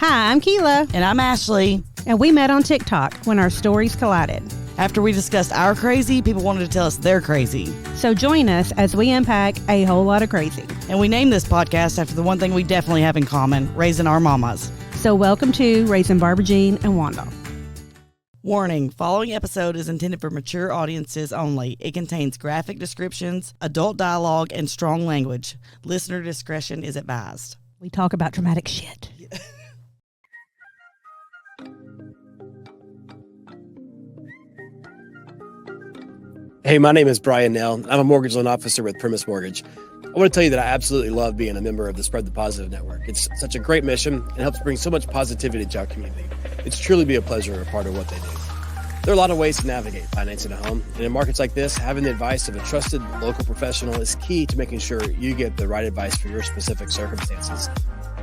Hi, I'm Kila. And I'm Ashley. And we met on TikTok when our stories collided. After we discussed our crazy, people wanted to tell us they're crazy. So join us as we unpack a whole lot of crazy. And we named this podcast after the one thing we definitely have in common, raising our mamas. So welcome to Raising Barbara Jean and Wanda. Warning, following episode is intended for mature audiences only. It contains graphic descriptions, adult dialogue, and strong language. Listener discretion is advised. We talk about dramatic shit. Hey, my name is Brian Nell. I'm a mortgage loan officer with Primis Mortgage. I want to tell you that I absolutely love being a member of the Spread the Positive Network. It's such a great mission and helps bring so much positivity to our community. It's truly be a pleasure and a part of what they do. There are a lot of ways to navigate financing a home, and in markets like this, having the advice of a trusted local professional is key to making sure you get the right advice for your specific circumstances.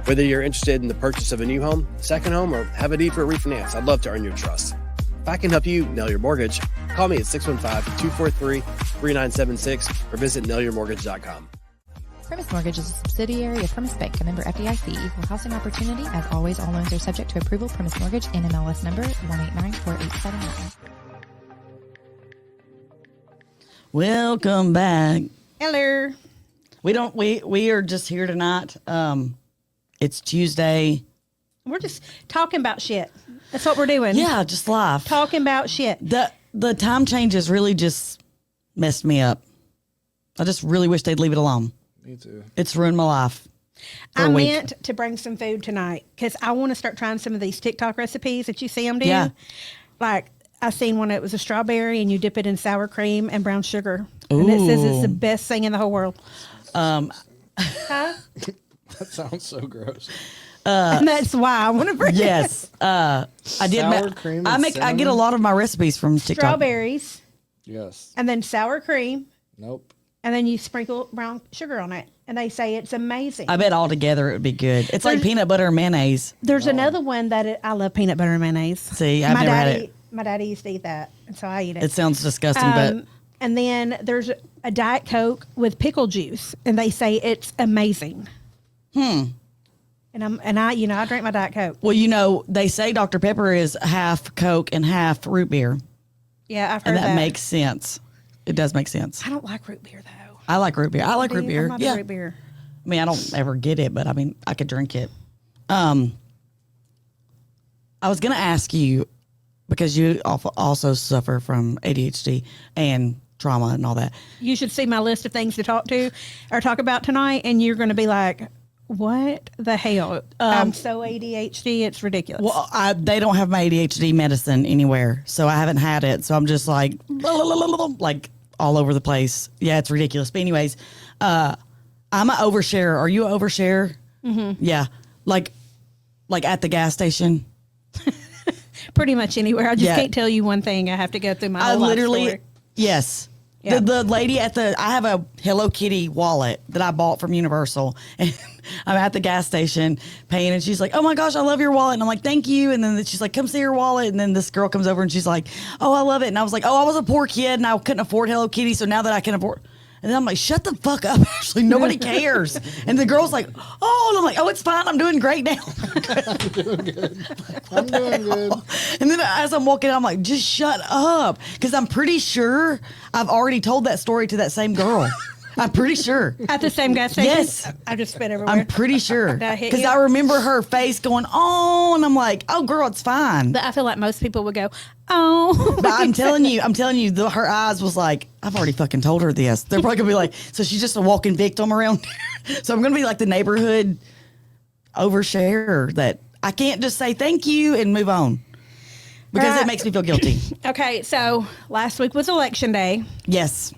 Whether you're interested in the purchase of a new home, second home, or have a need for a refinance, I'd love to earn your trust. If I can help you nail your mortgage, call me at 615-243-3976 or visit nailyourmortgage.com. Primis Mortgage is a subsidiary of Primis Bank, a member FDIC, equal housing opportunity. As always, all loans are subject to approval. Primis Mortgage, NMLS number 1894879. Welcome back. Hello. We are just here tonight. It's Tuesday. We're just talking about shit. That's what we're doing. Yeah, just live. Talking about shit. The time changes really just messed me up. I just really wish they'd leave it alone. Me too. It's ruined my life. I meant to bring some food tonight because I want to start trying some of these TikTok recipes that you see them do. Yeah. Like I seen one that was a strawberry and you dip it in sour cream and brown sugar. And it says it's the best thing in the whole world. Huh? That sounds so gross. And that's why I want to bring Yes. I did. Sour cream and I get a lot of my recipes from TikTok. strawberries Yes. and then sour cream. Nope. And then you sprinkle brown sugar on it. And they say it's amazing. I bet all together it would be good. It's like peanut butter and mayonnaise. There's another one that I love peanut butter and mayonnaise. See, I've never had it. My daddy used to eat that. And so I eat it. It sounds disgusting, but And then there's a Diet Coke with pickle juice. And they say it's amazing. And I drink my Diet Coke. well, they say Dr. Pepper is half Coke and half root beer. Yeah, I've heard And that. that makes sense. It does make sense. I don't like root beer, though. I like root beer. I like root I'm beer. not Yeah. a root beer. I mean, I don't ever get it, but I mean, I could drink it. I was going to ask you, because you also suffer from ADHD and trauma and all that. You should see my list of things to talk about tonight, and you're going to be like, what the hell? I'm so ADHD, it's ridiculous. Well, they don't have my ADHD medicine anywhere, so I haven't had it. So I'm just like all over the place. Yeah, it's ridiculous. But anyways, I'm an oversharer. Are you an oversharer? Mm-hmm. Yeah, like at the gas station. Pretty much anywhere. I just can't tell you one thing. I have to go through my whole life story. Yes. Yeah. The lady I have a Hello Kitty wallet that I bought from Universal, and I'm at the gas station paying, and she's like, "Oh my gosh, I love your wallet," and I'm like, "Thank you," and then she's like, "Come see your wallet," and then this girl comes over and she's like, "Oh, I love it," and I was like, "Oh, I was a poor kid and I couldn't afford Hello Kitty, so now that I can afford." And then I'm like, shut the fuck up, Ashley. Nobody cares. And the girl's like, oh, and I'm like, oh, it's fine. I'm doing great now. I'm doing good. I'm doing good. And then as I'm walking out, I'm like, just shut up. Because I'm pretty sure I've already told that story to that same girl. I'm pretty sure. At the same gas station? Yes. I just spit everywhere. I'm pretty sure. Did I hit Because you? I remember her face going, oh, and I'm like, oh, girl, it's fine. But I feel like most people would go, oh. But I'm telling you, her eyes was like, I've already fucking told her this. They're probably going to be like, so she's just a walking victim around here. So I'm going to be like the neighborhood overshare that I can't just say thank you and move on. Because it makes me feel guilty. Okay, so last week was election day. Yes.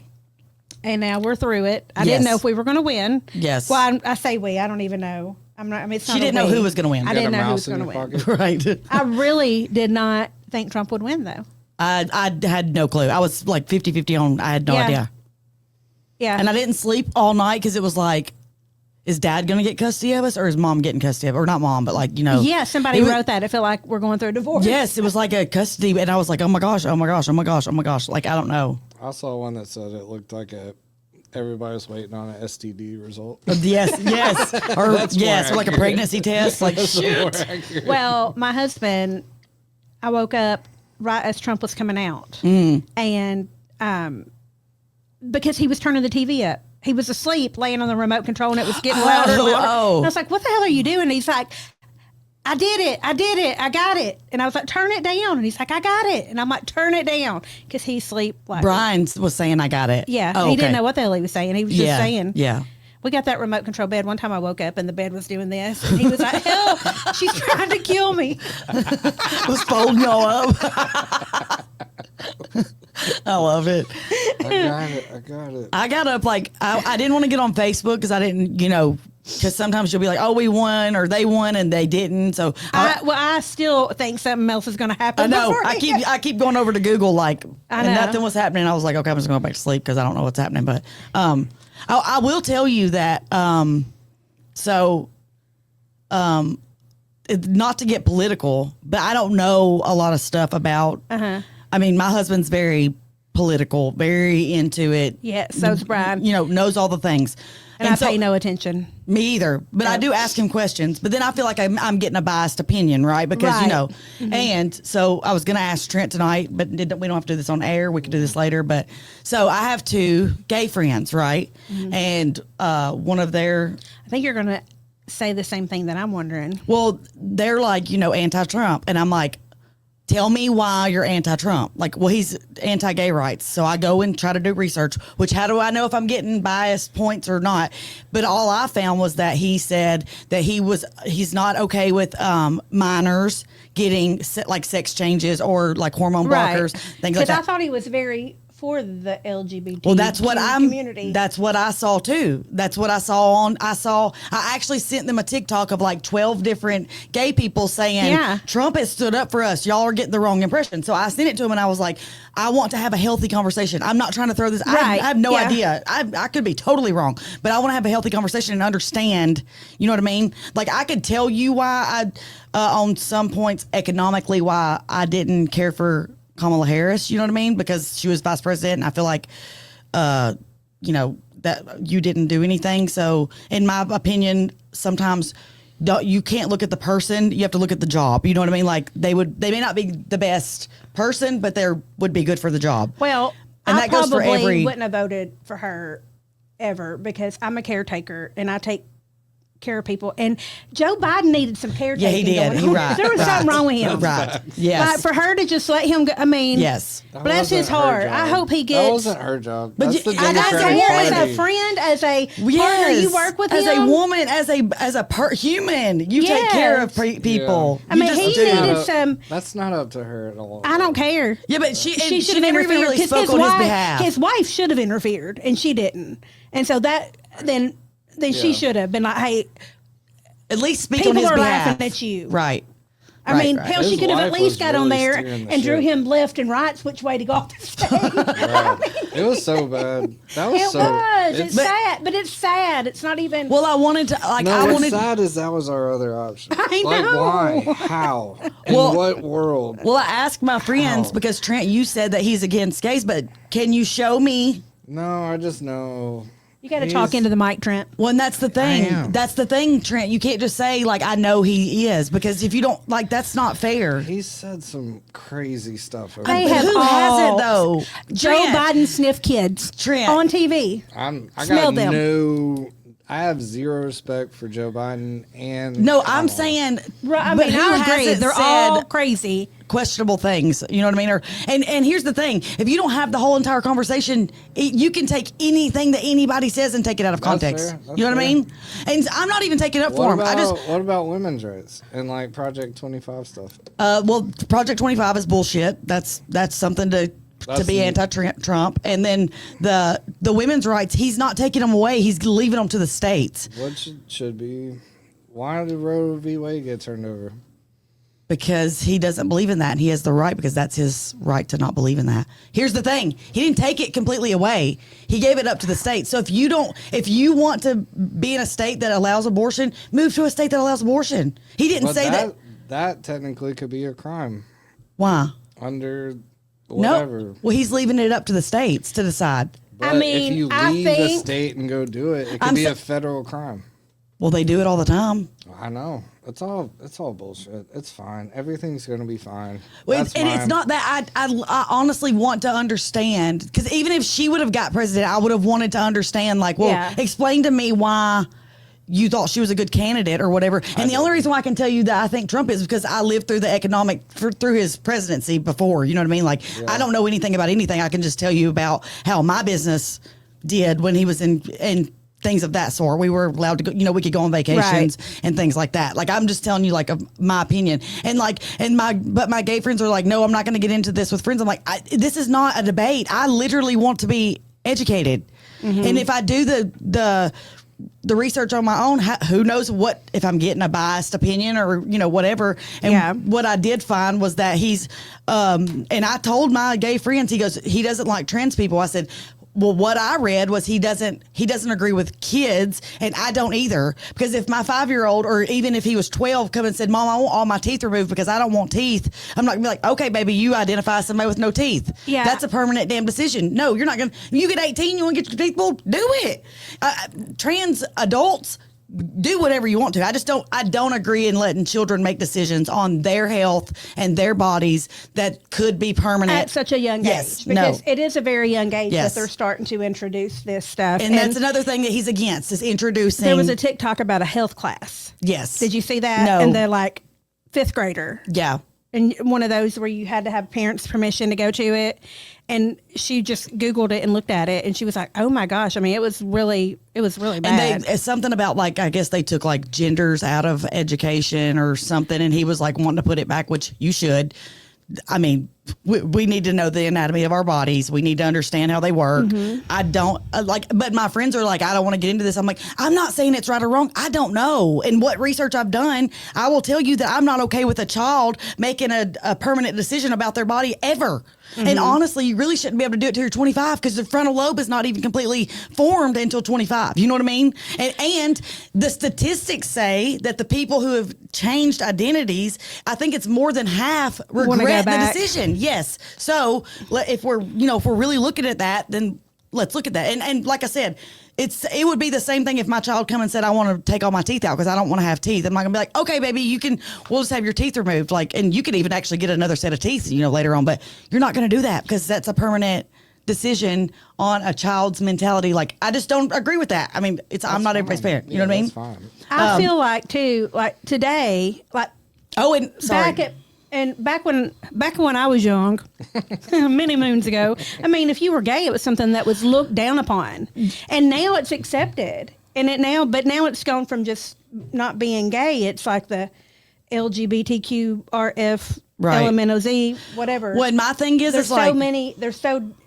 And now we're through it. I didn't know if we were going to win. Yes. Well, I say we. I don't even know. It's She not didn't a know we. who was going to win. I Got didn't a know who was mouse in going to your win. pocket? Right. I really did not think Trump would win, though. I had no clue. I was like 50-50 on. I had no idea. Yeah. And I didn't sleep all night because it was like, is dad going to get custody of us or is mom getting custody of us? Or not mom, but like, Yeah, somebody wrote that. It felt like we're going through a divorce. Yes, it was like a custody. And I was like, oh my gosh, oh my gosh, oh my gosh, oh my gosh. Like, I don't know. I saw one that said it looked like a everybody's waiting on an STD result. Yes, yes, or That's more yes, or like a accurate. pregnancy test. Like More shoot. accurate. Well, my husband, I woke up right as Trump was coming out, and because he was turning the TV up, he was asleep, laying on the remote control, and it was getting louder and louder. Oh. And I was like, "What the hell are you doing?" And he's like, I did it, I got it. And I was like, turn it down. And he's like, I got it. And I'm like, turn it down, because he's sleep like Brian was saying I got it. Yeah, Oh, he okay. didn't know what the hell he was saying. He was just saying. Yeah. We got that remote control bed. One time I woke up and the bed was doing this. And he was like, help, she's trying to kill me. Was folding y'all up. I love it. I got it. I got up like I didn't want to get on Facebook because I didn't, because sometimes you'll be like, oh, we won or they won and they didn't. So I still think something else is going to happen. I know. before I keep going over to Google I and know. nothing was happening. I was like, okay, I'm just going back to sleep because I don't know what's happening. But I will tell you that. Not to get political, but I don't know a lot of stuff about. I mean, my husband's very political, very into it. Yeah, so's Brian. Knows all the things. And I so- pay no attention. Me either, but I do ask him questions. But then I feel like I'm getting a biased opinion, right? Because Right. And so I was going to ask Trent tonight, but we don't have to do this on air. We could do this later. But so I have 2 gay friends, right? And one of their, I think you're going to say the same thing that I'm wondering. well, they're like anti-Trump, and I'm like, tell me why you're anti-Trump. Like, well, he's anti-gay rights. So I go and try to do research, which how do I know if I'm getting biased points or not? But all I found was that he said that he's not okay with minors getting sex changes or like hormone blockers, things like Because I that. thought he was very for the LGBT Well, that's what community. That's what I saw too. That's what I saw I actually sent them a TikTok of like 12 different gay people saying, Yeah. Trump has stood up for us. Y'all are getting the wrong impression. So I sent it to him and I was like, I want to have a healthy conversation. I'm not trying to throw this. I have no Yeah. idea. I could be totally wrong, but I want to have a healthy conversation and understand, you know what I mean? Like I could tell you why on some points economically, why I didn't care for Kamala Harris, you know what I mean? Because she was vice president, and I feel like, that you didn't do anything. So, in my opinion, sometimes you can't look at the person; you have to look at the job. You know what I mean? Like they may not be the best person, but they would be good for the job. Well, And I that goes for probably every- wouldn't have voted for her ever, because I'm a caretaker and I take care of people. And Joe Biden needed some caretaking. Yeah, he did. going He on. right. There was something wrong with him. Right? Yes. Like, for her to just let him go. I mean, Yes. That bless his wasn't her heart. I job. hope he That gets. wasn't her job. But That's the you- I don't Democratic care, as Party. a friend, as a partner, you work with as him. a woman, as a human, you take care of Yes. people. I You mean, just he do. needed some. That's not up to her at all. I don't care. Yeah, but she She should have never even interfered, really 'cause spoke on his behalf. His wife should have interfered, and she didn't. And so then she Yeah. should have been like, "Hey, At least speak people on his are behalf. laughing at you." Right. I mean, right. hell, she His could have at wife least was got on really there steering the and drew ship. him left and right, which way to go off the stage. Right. It was so bad. That was It so. was. It's But- sad, but it's sad. It's not even. Well, I wanted to No, I what's wanted. sad is that was our other option. I Like, know. why? How? In Well- what world? Well, I asked my friends Ow. because Trent, you said that he's against gays, but can you show me? No, I just know. you got to talk he's- into the mic, Trent. Well, and that's the thing. am. That's the thing, Trent. You can't just say like I know he is, because if you don't, like, that's not fair. He said some crazy stuff. over They there. have Who all hasn't though? Joe Trent. Biden sniff kids Trent. on TV. I Smell got them. no. I have zero respect for Joe Biden and. No, I'm Kamala. saying. Right, I but mean, who I agree. hasn't They're said all crazy. questionable things? You know what I mean? And here's the thing: if you don't have the whole entire conversation, you can take anything that anybody says and take it out of That's context. fair. That's You know what I fair. mean? And I'm not even taking it up for What him. about, what about women's rights and like Project 25 stuff? Well, Project 25 is bullshit. That's something to That's be anti-Trump. And then the women's rights, he's not taking them away. He's leaving them to the states What should be? Why did Roe v. Wade get turned over? because he doesn't believe in that. And he has the right, because that's his right to not believe in that. Here's the thing. He didn't take it completely away. He gave it up to the states. So if you want to be in a state that allows abortion, move to a state that allows abortion. He didn't But say that. that technically could be a crime Why? under whatever. No. Well, he's leaving it up to the states to decide. But mean, if you I leave the think- state and go do it, it could I'm be sa- a federal crime. Well, they do it all the time. I know. It's all bullshit. It's fine. Everything's gonna be fine. Well, That's and it's fine. not that I honestly want to understand, because even if she would have got president, I would have wanted to understand, like, well, Yeah. explain to me why you thought she was a good candidate or whatever. And the only reason why I can tell you that I think Trump is because I lived through the through his presidency before. You know what I mean? Like, I don't know anything about anything. I can just tell you about how my business did when he was in things of that sort. We were allowed to go, we could go on vacations and things like that. Like, I'm just telling you, like, of my opinion. And but my gay friends are like, no, I'm not going to get into this with friends. I'm like, this is not a debate. I literally want to be educated. And if I do the research on my own, who knows if I'm getting a biased opinion or, whatever. And what I did find was that he's, and I told my gay friends, he doesn't like trans people. I said, well, what I read was he doesn't agree with kids, and I don't either. Because if my 5-year-old, or even if he was 12, come and said, Mom, I want all my teeth removed because I don't want teeth, I'm not gonna be like, okay, baby, you identify as somebody with no teeth. Yeah. That's a permanent damn decision. No, you're not gonna. You get 18, you want to get your teeth pulled? Do it. Trans adults, do whatever you want to. I don't agree in letting children make decisions on their health and their bodies that could be permanent at such a young Yes, age, because no. it is a very young age Yes. that they're starting to introduce this stuff. And that's another thing that he's against, is introducing. There was a TikTok about a health class. Yes. Did you see that? No. And the like 5th grader. Yeah. And one of those where you had to have parents' permission to go to it. And she just Googled it and looked at it, and she was like, "Oh my gosh!" I mean, it was really bad. And it's something about, like, I guess they took, like, genders out of education or something, and he was like wanting to put it back, which you should. I mean, we need to know the anatomy of our bodies. We need to understand how they work. I don't but my friends are like, I don't want to get into this. I'm like, I'm not saying it's right or wrong. I don't know. And what research I've done, I will tell you that I'm not okay with a child making a permanent decision about their body ever. And honestly, you really shouldn't be able to do it till you're 25, because the frontal lobe is not even completely formed until 25. You know what I mean? And the statistics say that the people who have changed identities, I think it's more than half Wanna go regret the back. decision. Yes. So if we're really looking at that, then let's look at that. And like I said, it would be the same thing if my child come and said, I want to take all my teeth out because I don't want to have teeth. I'm not gonna be like, okay, baby, we'll just have your teeth removed. Like, and you could even actually get another set of teeth, later on, but you're not going to do that because that's a permanent decision on a child's mentality. Like, I just don't agree with that. I mean, I'm not everybody's parent. You know what I mean? That's fine. I feel like too, like today, like Oh, and sorry. back when I was young, many moons ago. I mean, if you were gay, it was something that was looked down upon, and now it's accepted. But now it's gone from just not being gay. It's like the LGBTQRF, Right. LMNOZ, whatever. Well, and my thing is, There's it's like, so many.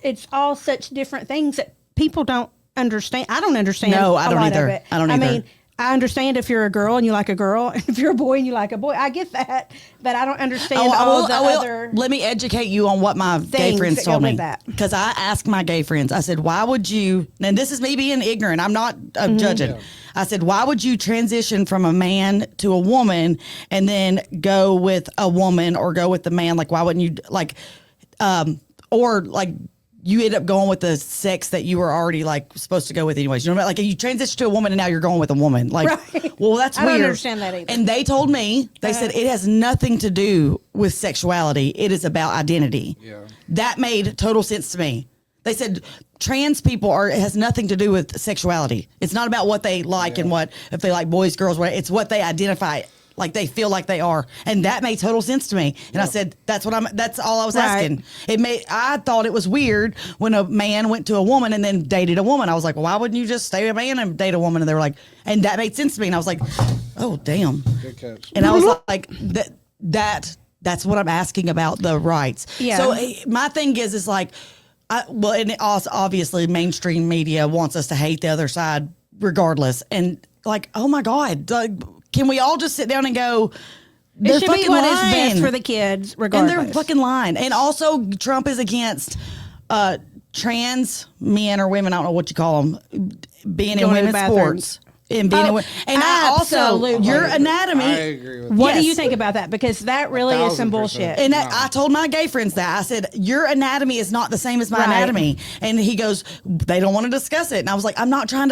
It's all such different things that people don't understand. I don't understand. No, I a don't lot either. Of it. I don't either. mean, I understand if you're a girl and you like a girl, and if you're a boy and you like a boy. I get that, but I don't understand all the other. Let me educate you on what my gay things friends that go told me. with that. Because I asked my gay friends, I said, why would you, and this is me being ignorant, I'm not judging. Yeah. I said, why would you transition from a man to a woman and then go with a woman or go with the man? Like, why wouldn't you, you end up going with the sex that you were already supposed to go with anyways. You know what I mean? Like, you transition to a woman and now you're going with a woman. Like, right. Well, that's weird. I don't understand that either. And they told me, they said it has nothing to do with sexuality. It is about identity. Yeah. That made total sense to me. They said trans people it has nothing to do with sexuality. It's not about what they like and if they like boys, girls, what it's what they identify. Like, they feel like they are. And that made total sense to me. And I said, that's all I was asking. I thought it was weird when a man went to a woman and then dated a woman. I was like, well, why wouldn't you just stay a man and date a woman? And they were like, and that made sense to me. And I was like, oh, damn. Good catch. And I was like, that's what I'm asking about the rights. Yeah. So my thing is like, and it also, obviously mainstream media wants us to hate the other side regardless. And like, oh my God, can we all just sit down and go, it should be what is best for the kids, regardless. And they're fucking lying. And also, Trump is against trans men or women, I don't know what you call them, being in Going to women's the bathrooms. sports. in being Oh, and I also absolutely. your I anatomy. agree with What do Yes. you think about that? Because that really is some 1,000%. bullshit. And I told my gay friends that. I said, your anatomy is not the same as my Right. anatomy. And he goes, they don't want to discuss it. And I was like, I'm trying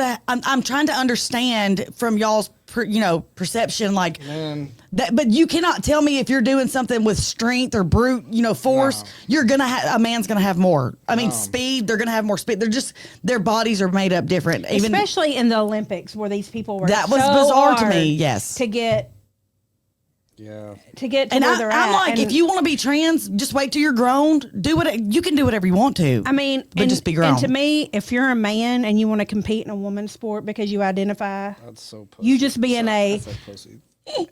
to understand from y'all's, perception, like Man. that. But you cannot tell me if you're doing something with strength or brute, force, No. you're going to have, a man's going to have more. I mean, speed, they're going to have more speed. They're just, their bodies are made up different. Even Especially in the Olympics where these people were that was so bizarre to hard me. Yes. to get Yeah. to And where they're at. I'm like, And, if you want to be trans, just wait till you're grown. You can do whatever you want to. I mean, but just be grown. And to me, if you're a man and you want to compete in a woman's sport because you identify, That's so pussy. you just being a. That's a pussy.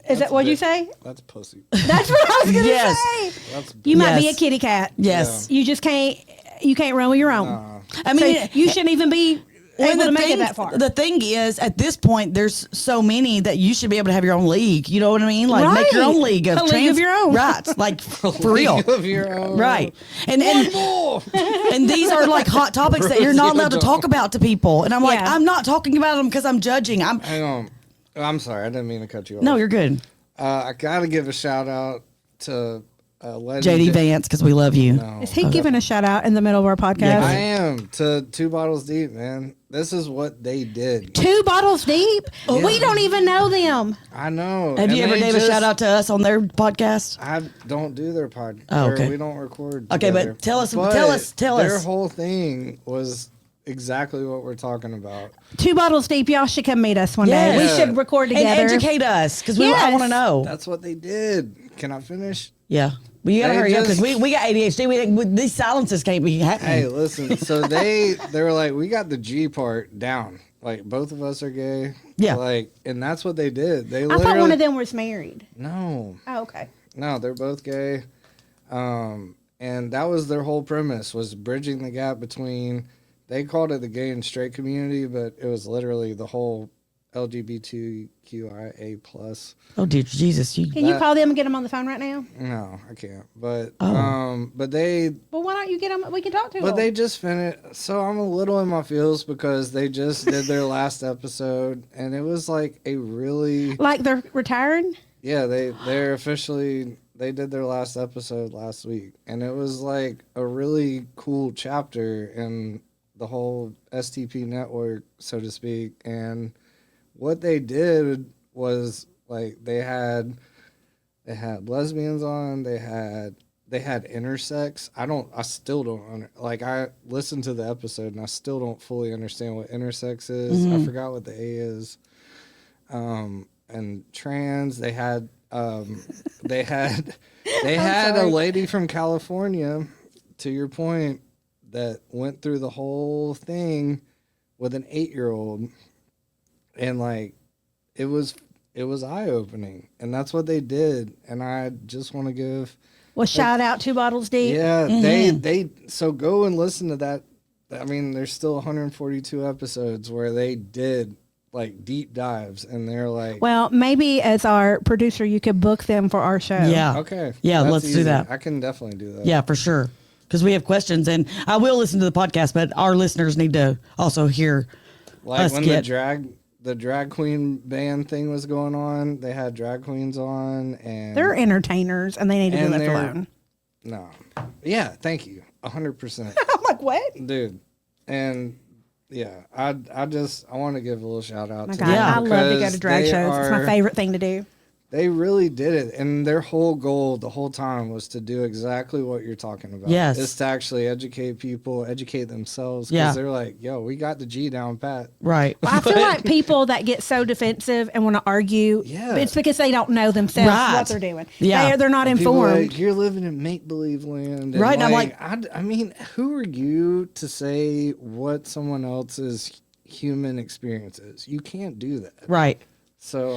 Is that what you say? That's pussy. That's what I was gonna Yes. say. That's You might be a Yes. kitty cat. Yes. You just can't. You can't run with your own. I mean, So you shouldn't even be able to make it that far. The thing is, at this point, there's so many that you should be able to have your own league. You know what I mean? Like make your Right. own league of A league trans of your own. rights, like for real, of your own. right? And More. and these are like hot topics that you're not allowed to talk about to people. And I'm like, Yeah. I'm not talking about them because I'm judging. Hang on. I'm sorry. I didn't mean to cut you off. No, you're good, I gotta give a shout out to JD Vance, because we love you. No. Is he giving a shout out in the middle of our podcast? Yeah. I am to 2 Bottles Deep, man. This is what they did. 2 bottles deep. We don't even know them. I know. Have you And ever they gave a just- shout out to us on their podcast? I don't do their podcast. Oh, okay. We don't record. Okay, but together. tell us- But tell Their us. whole thing was exactly what we're talking about. 2 bottles deep. Y'all should come meet us one day. We Yes. should record together. And educate us, because I Yes. want to know. That's what they did. Can I finish? Yeah. Well, you gotta They hurry up, because just- we got ADHD. These silences can't be happening. Hey, listen. So they were like, we got the G part down. Like both of us are gay. Yeah. Like, and that's what they did. They I literally. thought one of them was married. No, Oh, okay. no, they're both gay. And that was their whole premise, was bridging the gap between. They called it the gay and straight community, but it was literally the whole LGBTQIA plus. Oh dear Jesus! Can you call them and get them on the phone right now? No, I can't. But Oh. but they Well, why don't you get them? We can talk to them. But they just finished. So I'm a little in my feels because they just did their last episode, and it was like a really like they're retiring. yeah. They're officially they did their last episode last week, and it was like a really cool chapter in the whole STP network, so to speak. And what they did was like they had lesbians on, they had intersex. I still don't like I listened to the episode and I still don't fully understand what intersex is. I forgot what the A is. And trans, they had a lady from California, to your point, that went through the whole thing with an 8-year-old, and like it was eye-opening, and that's what they did. And I just want to give Well, shout out 2 bottles deep. yeah, they so go and listen to that. I mean, there's still 142 episodes where they did like deep dives, and they're like, Well, maybe as our producer, you could book them for our show. Yeah. okay, Yeah, that's let's do easy. that. I can definitely do that. Yeah, for sure. Because we have questions, and I will listen to the podcast, but our listeners need to also hear Like us when get. the drag queen band thing was going on, they had drag queens on, and They're entertainers, and they need to be And left they're- alone. no, yeah, thank you, 100%, I'm like, what? dude, and yeah, I want to give a little shout out My to God, them Yeah. I love to go because to drag they shows. It's my are- favorite thing to do. They really did it, and their whole goal the whole time was to do exactly what you're talking about. Yes. Is to actually educate people, educate themselves, because Yeah. they're like, yo, we got the G down pat. Right. Well, I feel like people that get so defensive and want to argue, Yeah. it's because they don't know themselves Right. what they're doing. Yeah. They're not And people are informed. like, you're living in make-believe land. And Right, and I'm I mean, who are you to say what someone else's human experience is? You can't do that. Right. So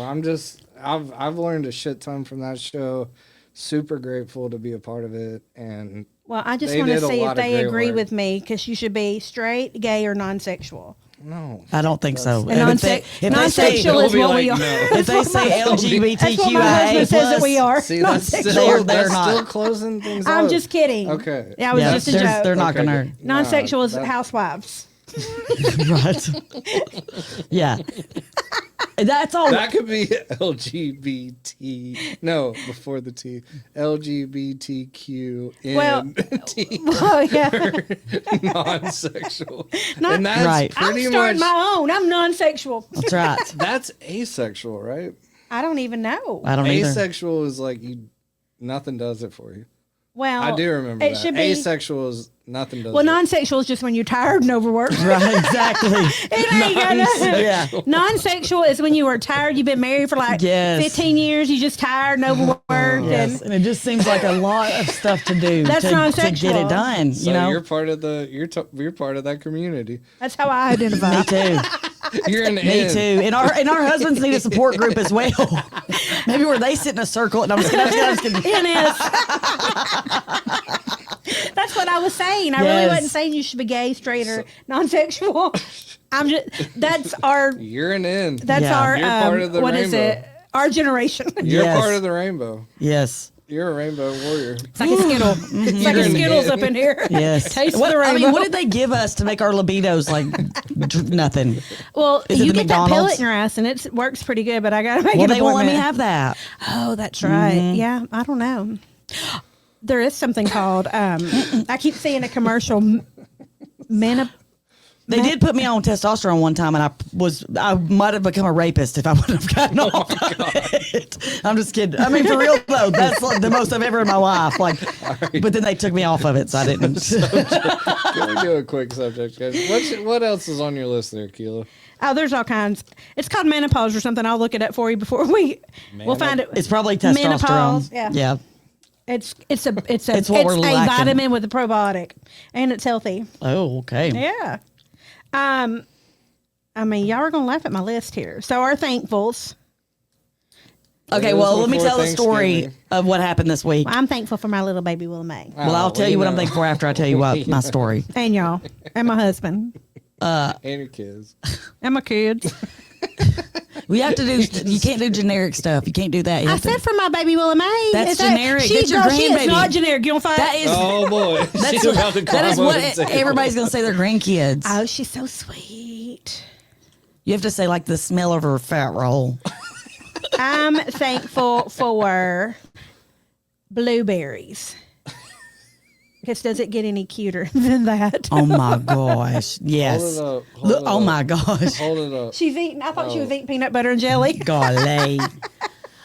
I've learned a shit ton from that show. Super grateful to be a part of it. And Well, I just They want to did a see if lot of they great agree work. with me, because you should be straight, gay, or non-sexual. no. I don't think so. And If they- if they say- non-sexual is they'll be what we like, are. no. If they say That's what my LGBTQIA husband says that we are. See, that's Non-sexual. still, They're that's not. still closing things I'm up. just kidding. Okay. That was Yeah, just a they're, joke. they're not Okay, gonna. good. Non-sexual is that- housewives. Right. Yeah. That's all. That could be LGBT. No, before the T. LGBTQ Well, T. Oh yeah. Non-sexual. Not- And that's Right. I'm pretty starting much. my own. I'm non-sexual. That's right. That's asexual, right? I don't even know. I don't either. Asexual is like nothing does it for you. Well, I do remember it that. should be. Asexual is nothing does Well, it. non-sexual is just when you're tired and overworked. Right, exactly. It ain't got nothing. Yeah. Non-sexual is when you were tired. You've been married for like Yes. 15 years. You just tired and overworked. Yes, and it just seems like a lot of stuff to do That's to non-sexual. get it done. So you know, you're part of the you're part of that community. That's how I identify. me too. You're an Me N. too. And our husbands need a support group as well. Maybe where they sit in a circle. And I'm just kidding. I'm just kidding. NS. That's what I was saying. I really Yes. wasn't saying you should be gay, straight, or non-sexual. I'm just. That's our. You're an N. That's Yeah. our. You're part of the what is rainbow. it? Our generation. You're Yes. part of the rainbow. Yes. You're a rainbow warrior. It's like a Skittle. It's like a You're an Skittles N. up in here. Yes. Taste What, the rainbow. I mean, what did they give us to make our libidos like nothing? Well, Is it you the get that McDonald's? pellet in your ass, and it works pretty good. But I gotta make Well, an they won't let me appointment. have that. Oh, that's right. Yeah, I don't know. There is something called. I keep seeing a commercial. They did put me on testosterone one time, and I might have become a rapist if I wouldn't have gotten off of it. I'm just kidding. I mean, for real though, that's like the most I've ever in my life. Like, but then they took me off of it, so I didn't. Can we do a quick subject, guys? What else is on your list there, Kila? Oh, there's all kinds. It's called menopause or something. I'll look it up for you before we'll find it. It's probably testosterone. Menopause, yeah. Yeah. It's It's a what we're lacking. vitamin with a probiotic, and it's healthy. Oh, okay. Yeah. I mean, y'all are gonna laugh at my list here. So our thankfuls. Okay, It well, is let me before tell the story Thanksgiving. of what happened this week. I'm thankful for my little baby Willie Mae Well, I'll tell you what I'm thankful for after I tell you what my story. and y'all and my husband And your kids. and my kids. We have to do. You can't do generic stuff. You can't do that. You I have to- said for my baby Willie Mae. That's Is that- generic. She, That's your girl, she is grandbaby. not generic. You don't find that is. Oh boy, That's She's what, about to that is climb what over the table. everybody's gonna say. Their grandkids. Oh, she's so sweet. You have to say like the smell of her fat roll. I'm thankful for blueberries. Because does it get any cuter than that? Oh my gosh! Yes. Hold it up. Hold Look, it oh up. my gosh! Hold it up. She's eating. I thought she Oh. was eating peanut butter and jelly. Golly.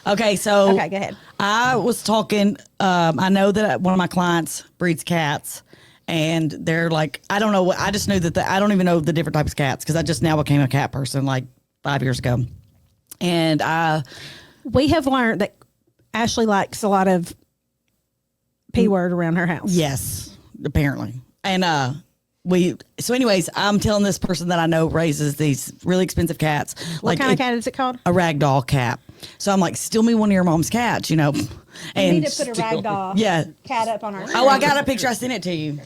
Okay, so Okay, go ahead. I was talking. I know that one of my clients breeds cats, and they're like, I don't know what. I just knew that I don't even know the different types of cats because I just now became a cat person like 5 years ago, and We have learned that Ashley likes a lot of P word around her house. yes, apparently, and so anyways, I'm telling this person that I know raises these really expensive cats. What kind of cat is it called? A ragdoll cat. So I'm like, steal me one of your mom's cats, you know. You And need to put a rag doll yeah. cat up on her. Oh, I got a picture. I sent it to you,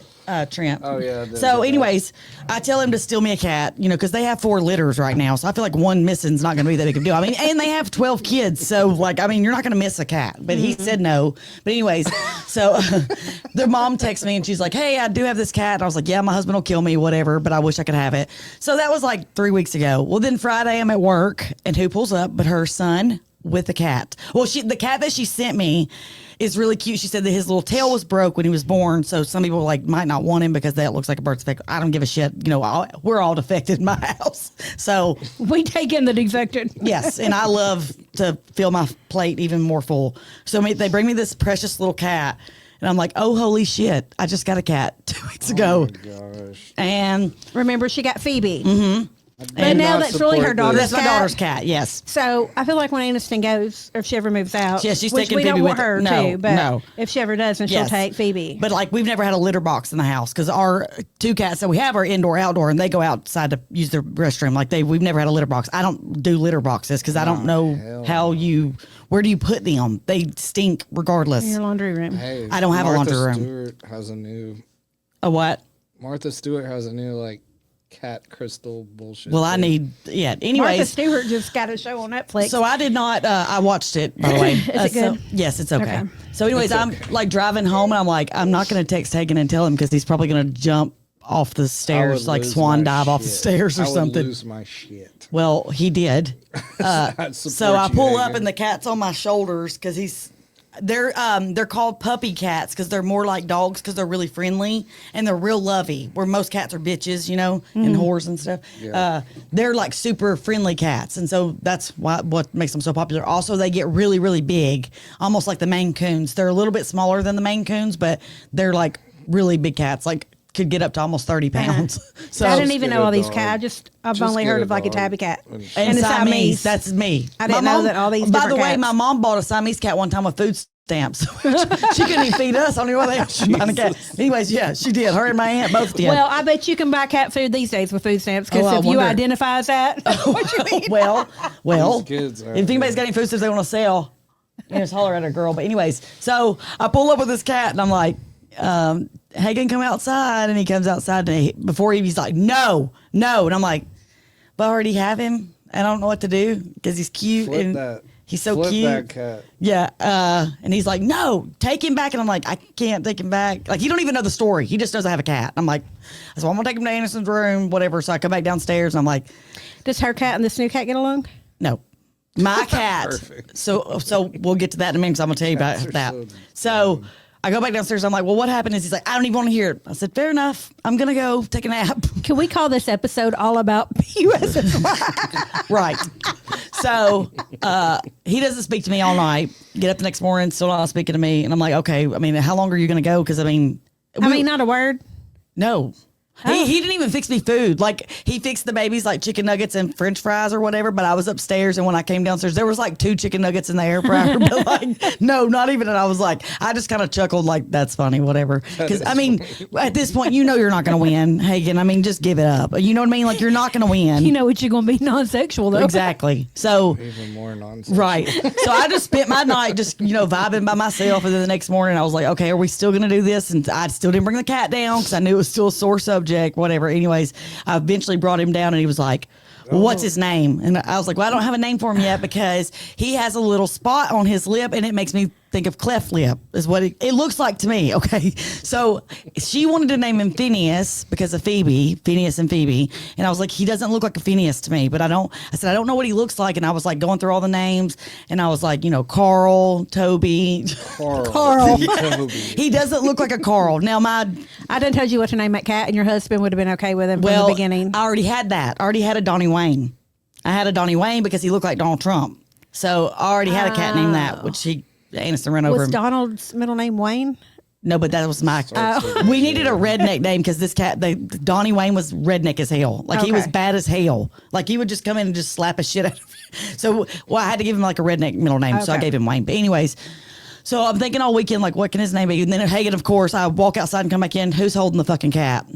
Trent. Oh, yeah, I did So, get that. anyways, I tell him to steal me a cat, you know, because they have 4 litters right now. So I feel like one missing's not going to be that big of a deal. I mean, and they have 12 kids. So, like, I mean, you're not going to miss a cat. But he said no. But, anyways, so their mom texts me and she's like, hey, I do have this cat. And I was like, yeah, my husband will kill me, whatever, but I wish I could have it. So that was like 3 weeks ago. Well, then Friday I'm at work and who pulls up but her son with the cat. Well, the cat that she sent me is really cute. She said that his little tail was broke when he was born, so some people like might not want him because that looks like a birth defect. I don't give a shit. You know, we're all defected in my house. So We take in the defected. yes, and I love to fill my plate even more full. So they bring me this precious little cat, and I'm like, oh holy shit! I just got a cat 2 weeks ago, Gosh. and Remember, she got Phoebe. But now that's really her daughter's that's my cat. daughter's cat. Yes. So I feel like when Aniston goes, or if she ever moves out, Yeah, she's which taking we Phoebe don't want with her. her No, to, but no. if she ever does, then she'll Yes. take Phoebe. But like we've never had a litter box in the house because our 2 cats that we have are indoor outdoor and they go outside to use their restroom. Like we've never had a litter box. I don't do litter boxes because I don't know hell where do you put them? They stink regardless. In your laundry room. Hey, I don't have a Martha laundry room. Stewart has a new. A what? Martha Stewart has a new like cat crystal bullshit. Well, I thing. need yeah. Martha Anyways, Stewart just got a show on Netflix. so I did not. I watched it by the way. Is it So, good? yes, it's okay. Okay. So, anyways, I'm like driving home and I'm like, I'm not going to text Hagen and tell him because he's probably going to jump off the I stairs, would like lose swan my dive off the shit. stairs or I would something. lose my shit. Well, he did. I'd So support I you, pull up Hagen. and the cat's on my shoulders because they're called puppy cats because they're more like dogs because they're really friendly and they're real lovey. Where most cats are bitches, you know, and whores and stuff. Yeah. They're like super friendly cats, and so that's what makes them so popular. Also, they get really really big, almost like the Maine Coons. They're a little bit smaller than the Maine Coons, but they're like really big cats. Like could get up to almost 30 pounds. So I didn't even get know a all these dog. cats. I've Just only get heard a of like a dog. tabby cat And and a Siamese. That's me. I didn't My know mom- that all these By the different way, cats. my mom bought a Siamese cat one time with food stamps. She couldn't even feed us. I don't know why they should buy a cat. Anyways, yeah, she did. Her and my aunt both did. Well, I bet you can buy cat food these days with food stamps because Oh, I if you wonder. identify as that, what you mean? well, These kids are- if anybody's got any food stamps they want to sell, just holler at a girl. But anyways, so I pull up with this cat and I'm like, Hagen, come outside. And he comes outside and before he's like, no. And I'm like, but I already have him. I don't know what to do because he's cute Flip and that. he's so Flip cute. that cat. Yeah. And he's like, no, take him back. And I'm like, I can't take him back. Like, he don't even know the story. He just knows I have a cat. I'm like, so I'm going to take him to Anderson's room, whatever. So I come back downstairs and I'm like, Does her cat and this new cat get along? no, my cat. Perfect. So we'll get to that in a minute because I'm going to tell you about Cats are that. so So I go back downstairs. I'm like, well, what happened is he's like, I don't even want to hear it. I said, fair enough. I'm going to go take a nap. Can we call this episode all about USSY? Right. So he doesn't speak to me all night. Get up the next morning, still not speaking to me. And I'm like, okay, I mean, how long are you going to go? Because, not a word. no. He didn't even fix me food. Like, he fixed the babies like chicken nuggets and French fries or whatever. But I was upstairs, and when I came downstairs, there was like 2 chicken nuggets in the air fryer. But like, no, not even. And I was like, I just kind of chuckled, like, that's funny, whatever. Because I mean, at this point, you know, you're not going to win, Hagen. I mean, just give it up. You know what I mean? Like, you're not going to win. You know what you're going to be non-sexual though. Exactly. So. Even more nonsense. Right. So I just spent my night just, vibing by myself. And then the next morning I was like, okay, are we still going to do this? And I still didn't bring the cat down because I knew it was still a sore subject, whatever. Anyways, I eventually brought him down and he was like, well, what's his name? And I was like, well, I don't have a name for him yet because he has a little spot on his lip and it makes me think of cleft lip is what it looks like to me. Okay. So she wanted to name him Phineas because of Phineas and Phoebe. And I was like, he doesn't look like a Phineas to me, but I said, I don't know what he looks like. And I was like going through all the names and I was like, Carl, Toby. Carl. Toby. He doesn't look like a Carl. Now I done told you what to name that cat, and your husband would have been okay with him from the beginning. I already had that. I already had a Donnie Wayne. I had a Donnie Wayne because he looked like Donald Trump. So I already had a cat named that, which Aniston ran over Was him. Donald's middle name Wayne? No, but that was my. We needed a redneck name because this cat, Donnie Wayne, was redneck as hell. Like he was Okay. bad as hell. Like he would just come in and just slap a shit out of you. So, I had to give him like a redneck middle name. So I Okay. gave him Wayne. But anyways, so I'm thinking all weekend, like, what can his name be? And then Hagen, of course, I walk outside and come back in. Who's holding the fucking cat?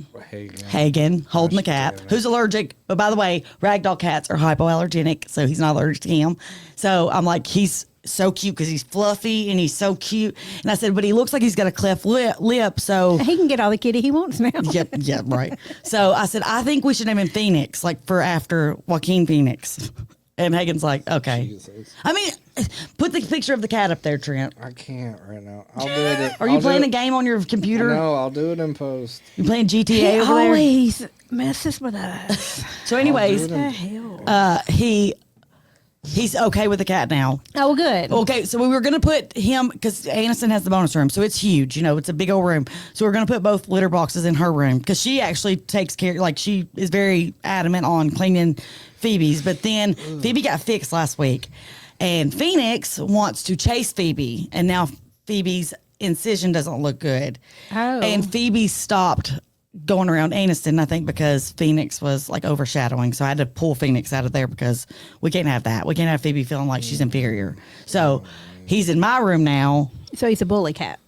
Hagen holding the cat. damn it. Who's allergic? But by the way, ragdoll cats are hypoallergenic, so he's not allergic to him. So I'm like, he's so cute because he's fluffy and he's so cute. And I said, but he looks like he's got a cleft lip. So He can get all the kitty he wants now. yeah, right. So I said, I think we should name him Phoenix, like for after Joaquin Phoenix. And Hagen's like, okay. Jesus. I mean, put the picture of the cat up there, Trent. I can't right now. I'll do it. Are you playing a game on your computer? No, I'll do it in post. You playing He GTA over there? always messes with us. So, anyways, I'll do it The hell? he's okay with the cat now. Oh, well, good. Okay, so we were going to put him, because Aniston has the bonus room, so it's huge, it's a big old room. So we're going to put both litter boxes in her room, because she actually takes care, like she is very adamant on cleaning Phoebe's, but then Phoebe got fixed last week, and Phoenix wants to chase Phoebe, and now Phoebe's incision doesn't look good. Oh. And Phoebe stopped going around Aniston, I think, because Phoenix was like overshadowing. So I had to pull Phoenix out of there because we can't have that. We can't have Phoebe feeling like she's inferior. So he's in my room now. So he's a bully cat.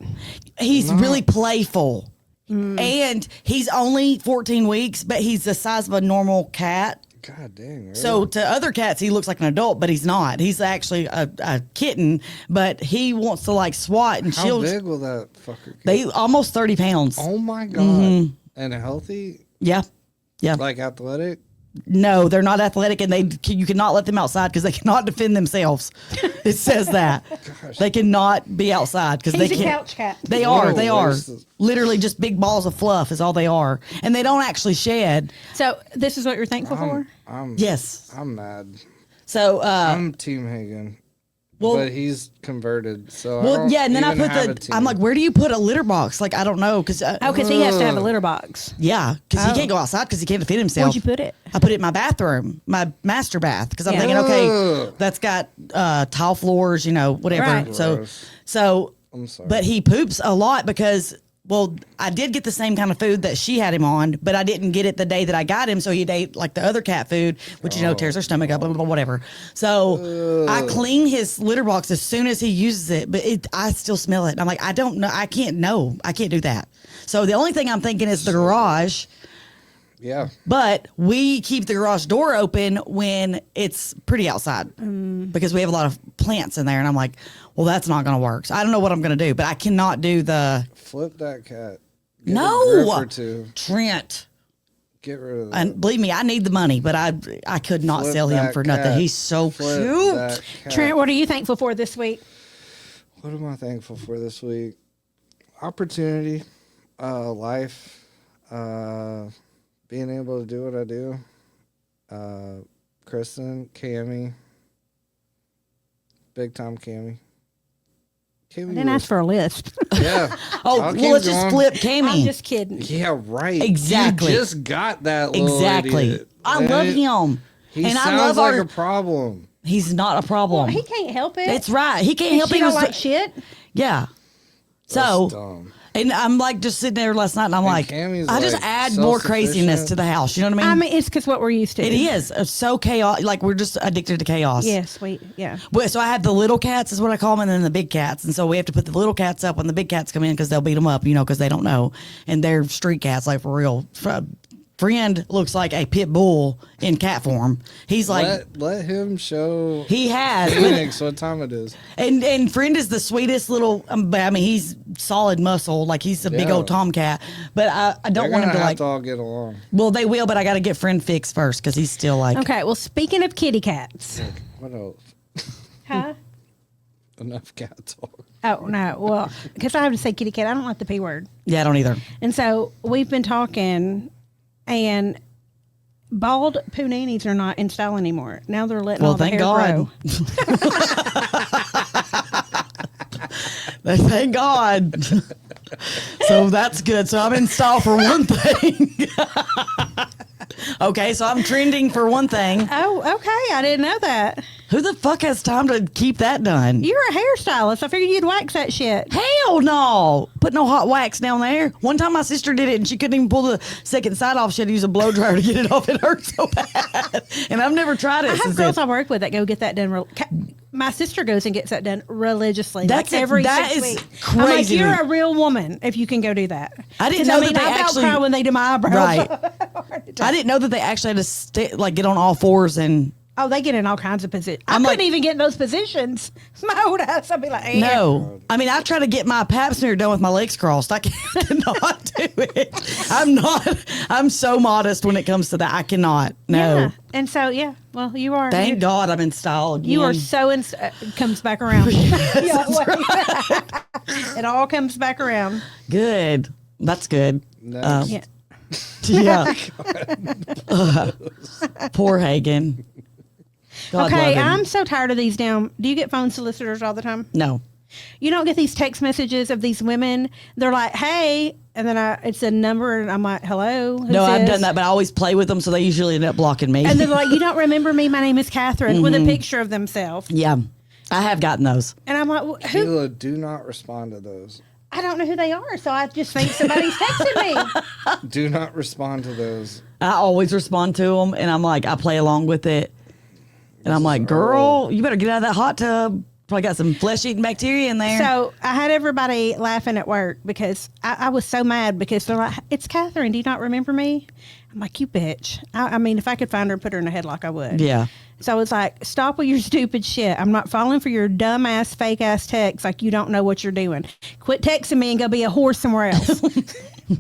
He's really playful. And he's only 14 weeks, but he's the size of a normal cat. God dang. Really? So to other cats, he looks like an adult, but he's not. He's actually a kitten, but he wants to like swat and how shield. big will that fucker get? They almost 30 pounds. Oh my god. And healthy? Yeah. Yeah. Like athletic? No, they're not athletic, and you cannot let them outside because they cannot defend themselves. It says that they cannot be outside because they He's a can't. couch cat. They are. They are racist. literally just big balls of fluff is all they are, and they don't actually shed. So this is what you're thankful for? Yes. I'm mad. So I'm Team Hagen. Well- but he's converted, so I well, don't yeah, and then I even put have a the. team. I'm like, where do you put a litter box? Like, I don't know, because Because he has to have a litter box. yeah, because he Oh. can't go outside because he can't defend himself. Where'd you put it? I put it in my bathroom, my master bath, because I'm Yeah. thinking, okay, Ugh. that's got tile floors, whatever. Right. Gross. So, I'm sorry. but he poops a lot because, well, I did get the same kind of food that she had him on, but I didn't get it the day that I got him. So he'd ate like the other cat food, which tears her stomach up, blah, blah, blah, whatever. So I clean his litter box as soon as he uses it, but I still smell it. I'm like, I don't know, I can't do that. So the only thing I'm thinking is the garage. yeah, But we keep the garage door open when it's pretty outside because we have a lot of plants in there. And I'm like, well, that's not going to work. So I don't know what I'm going to do, but I cannot do the flip that cat. Get a no grip or two. Trent. Get rid of that. And believe me, I need the money, but I could not Flip sell him that for nothing. cat. He's so Flip cute. that cat. Trent, what are you thankful for this week? What am I thankful for this week? Opportunity, life, being able to do what I do. Kristen, Cammy, big time Cammy. I didn't ask for a list. Yeah. Oh, I'll well, keep let's just going. flip I'm Cammy. just kidding. Yeah, right. Exactly. You just got that little Exactly. idiot. I And love it- him. He and sounds I love like our. a problem. He's not a problem. Well, he can't help it. That's right. He can't help She it. don't like shit. Yeah. That's So, dumb. and I'm like just sitting there last night, and I'm like, Cammy's, I just like, add more craziness self-sufficient. to the house. You know what I I mean? mean, it's because what we're used to. It is so chaos. Like we're just addicted to chaos. Yes, yeah. Well, so I have the little cats is what I call them, and then the big cats. And so we have to put the little cats up when the big cats come in because they'll beat them up, because they don't know. And they're street cats, like for real. Friend looks like a pit bull in cat form. He's like, Let him show he has. Phoenix what time it is. And Friend is the sweetest little. I mean, he's solid muscle, like he's a big Yeah. old tomcat. But I They're don't want him gonna to have like. to all get along. Well, they will, but I got to get Friend fixed first because he's still like. Okay, well, speaking of kitty cats. What else? Huh? Enough cat talk. Oh, no. Well, because I have to say kitty cat. I don't like the P word. Yeah, I don't either. And so we've been talking, and bald pooniees are not in style anymore. Now they're letting Well, all the thank hair God. grow. Thank God. So that's good. So I'm in style for one thing. Okay, so I'm trending for one thing. Oh, okay. I didn't know that. Who the fuck has time to keep that done? You're a hairstylist. I figured you'd wax that shit. Hell no. Put no hot wax down there. One time my sister did it and she couldn't even pull the second side off. She had to use a blow dryer to get it off. It hurt so bad. And I've never tried it I have since girls then. I work with that go get that done. My sister goes and gets that done religiously. That's like every that 6 is weeks. I'm like, crazy to you're me. a real woman if you can go do that. I didn't 'Cause, know that I they about actually- cry when they do my eyebrows. Right. I didn't know that they actually had to get on all fours and Oh, they get in all kinds of positions. I I'm couldn't like- even get in those positions. My old ass, I'd be like, eh. no. I mean, I try to get my pap smear done with my legs crossed. I cannot do it. I'm so modest when it comes to that. I cannot. No. Yeah. And so, yeah. Well, you are. Thank you, God I'm in style again. You are so in. Comes back around. Yeah, wait. It all comes back around. good. That's good. Next. Yeah. Yeah. Poor Hagen. God Okay, love him. I'm so tired of these damn. Do you get phone solicitors all the time? No. You don't get these text messages of these women. They're like, "Hey," and then it's a number, and I'm like, "Hello." Who's No, I've this?" done that, but I always play with them, so they usually end up blocking me. And they're like, "You don't remember me? My name is Catherine," with a picture of themselves. yeah, I have gotten those. And I'm like, "Who?" Kila, do not respond to those. I don't know who they are, so I just think somebody's texting me. Do not respond to those. I always respond to them, and I'm like, I play along with it. And I'm like, girl, you better get out of that hot tub. Probably got some flesh-eating bacteria in there. So I had everybody laughing at work because I was so mad because they're like, "It's Catherine. Do you not remember me?" I'm like, "You bitch." I mean, if I could find her and put her in a headlock, I would. yeah. So I was like, "Stop with your stupid shit. I'm not falling for your dumb ass, fake ass text like you don't know what you're doing. Quit texting me and go be a whore somewhere else."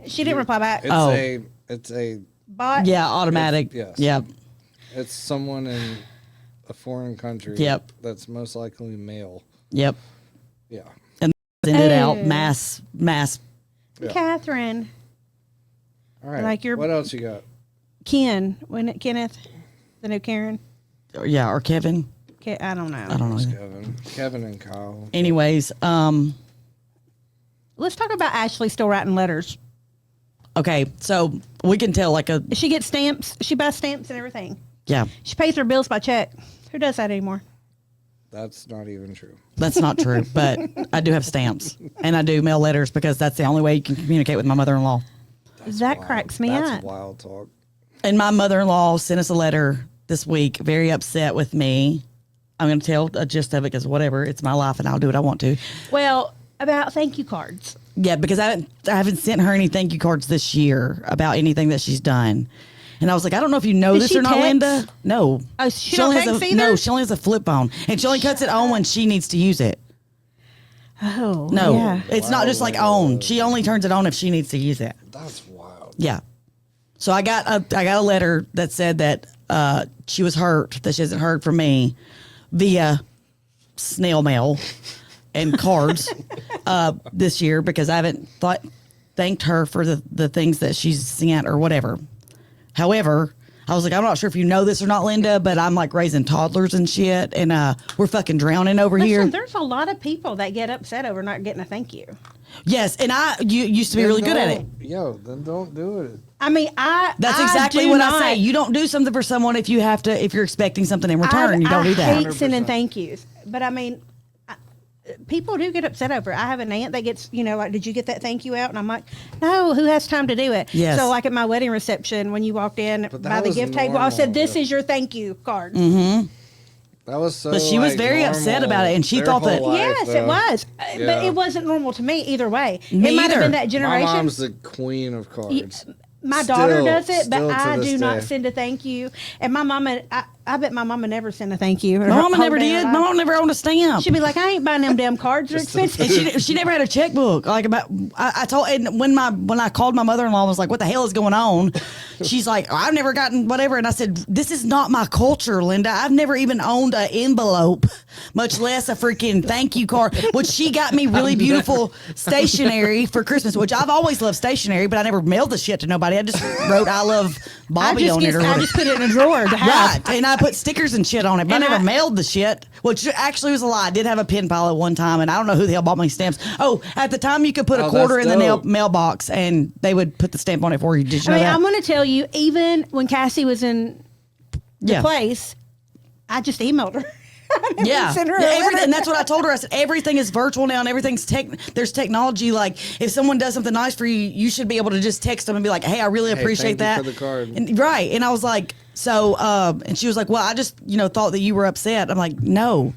She didn't reply back. It's Oh. it's a Bot. Yeah, automatic. Yes. Yeah. It's someone in a foreign country. Yep. That's most likely male. Yep. Yeah. Send it out Oh. mass. Yeah. Catherine, All right. Like your- what else you got? Ken, wasn't it Kenneth? The new Karen? Yeah, or Kevin. I don't know. I don't It's know. Kevin and Kyle. Anyways, Let's talk about Ashley still writing letters. okay, so we can tell like a She gets stamps. She buys stamps and everything. yeah. She pays her bills by check. Who does that anymore? That's not even true. That's not true, but I do have stamps and I do mail letters because that's the only way you can communicate with my mother-in-law. That cracks me That's up. wild talk. And my mother-in-law sent us a letter this week, very upset with me. I'm going to tell a gist of it because whatever, it's my life and I'll do what I want to. Well, about thank you cards. Yeah, because I haven't sent her any thank you cards this year about anything that she's done. And I was like, I don't know if you know Does this she or not, text? Linda. No. Oh, she don't only has text a, either? No, she only has a flip phone. And she only cuts it on when she needs to use it. Oh, No, yeah. it's not just like on. She only turns it on if she needs to use it. That's wild. Yeah. So I got a letter that said that she was hurt, that she hasn't heard from me via snail mail and cards this year because I haven't thanked her for the things that she's sent or whatever. However, I was like, I'm not sure if you know this or not, Linda, but I'm like raising toddlers and shit, and we're fucking drowning over here. Listen, there's a lot of people that get upset over not getting a thank you. Yes, and you used to be really good at it. Yo, then don't do it. I mean, That's I exactly do what not, I say. You don't do something for someone if you're expecting something in return. You don't do I that. hate sending 100%. thank yous, but I mean, people do get upset over it. I have an aunt that gets, like, did you get that thank you out? And I'm like, no, who has time to do it? Yes. So, like at my wedding reception, when you walked in But by that the was gift table, I normal, said, this yeah. is your thank you card. That was so. But she was like, very upset normal about it, and she their thought that- whole life, Yes, it though. was. But Yeah. it wasn't normal to me either way. Me it might have either. been that My generation. mom's the queen of cards. My daughter Still- does it, but still to I this do not day. send a thank you. And my mama, I bet my mama never sent a thank you. My mama never did. My mom never owned a stamp. She'd be like, I ain't buying them damn cards. They're expensive. And she never had a checkbook. Like I told, and when I called my mother-in-law, I was like, "What the hell is going on?" She's like, "I've never gotten whatever," and I said, "This is not my culture, Linda. I've never even owned an envelope, much less a freaking thank you card." Which she got me really beautiful stationery for Christmas, which I've always loved stationery, but I never mailed the shit to nobody. I just wrote "I love Bobby" on it or I whatever. just put it in a drawer to have. Right, and I put stickers and shit on it, but And I never I- mailed the shit, which actually was a lie. I did have a pen pal at one time, and I don't know who the hell bought me stamps. Oh, at the time you could put a Oh, quarter that's in the dope. mailbox, and they would put the stamp on it for you. Did you know that? I'm going to tell you, even when Cassie was in the yeah. place, I just emailed her. Yeah, Send her a Yeah, letter. and that's what I told her. I said everything is virtual now, and everything's there's technology. Like if someone does something nice for you, you should be able to just text them and be like, "Hey, I really appreciate thank that." you for the card. And, right, and I was like, so, and she was like, "Well, I just thought that you were upset." I'm like, "No,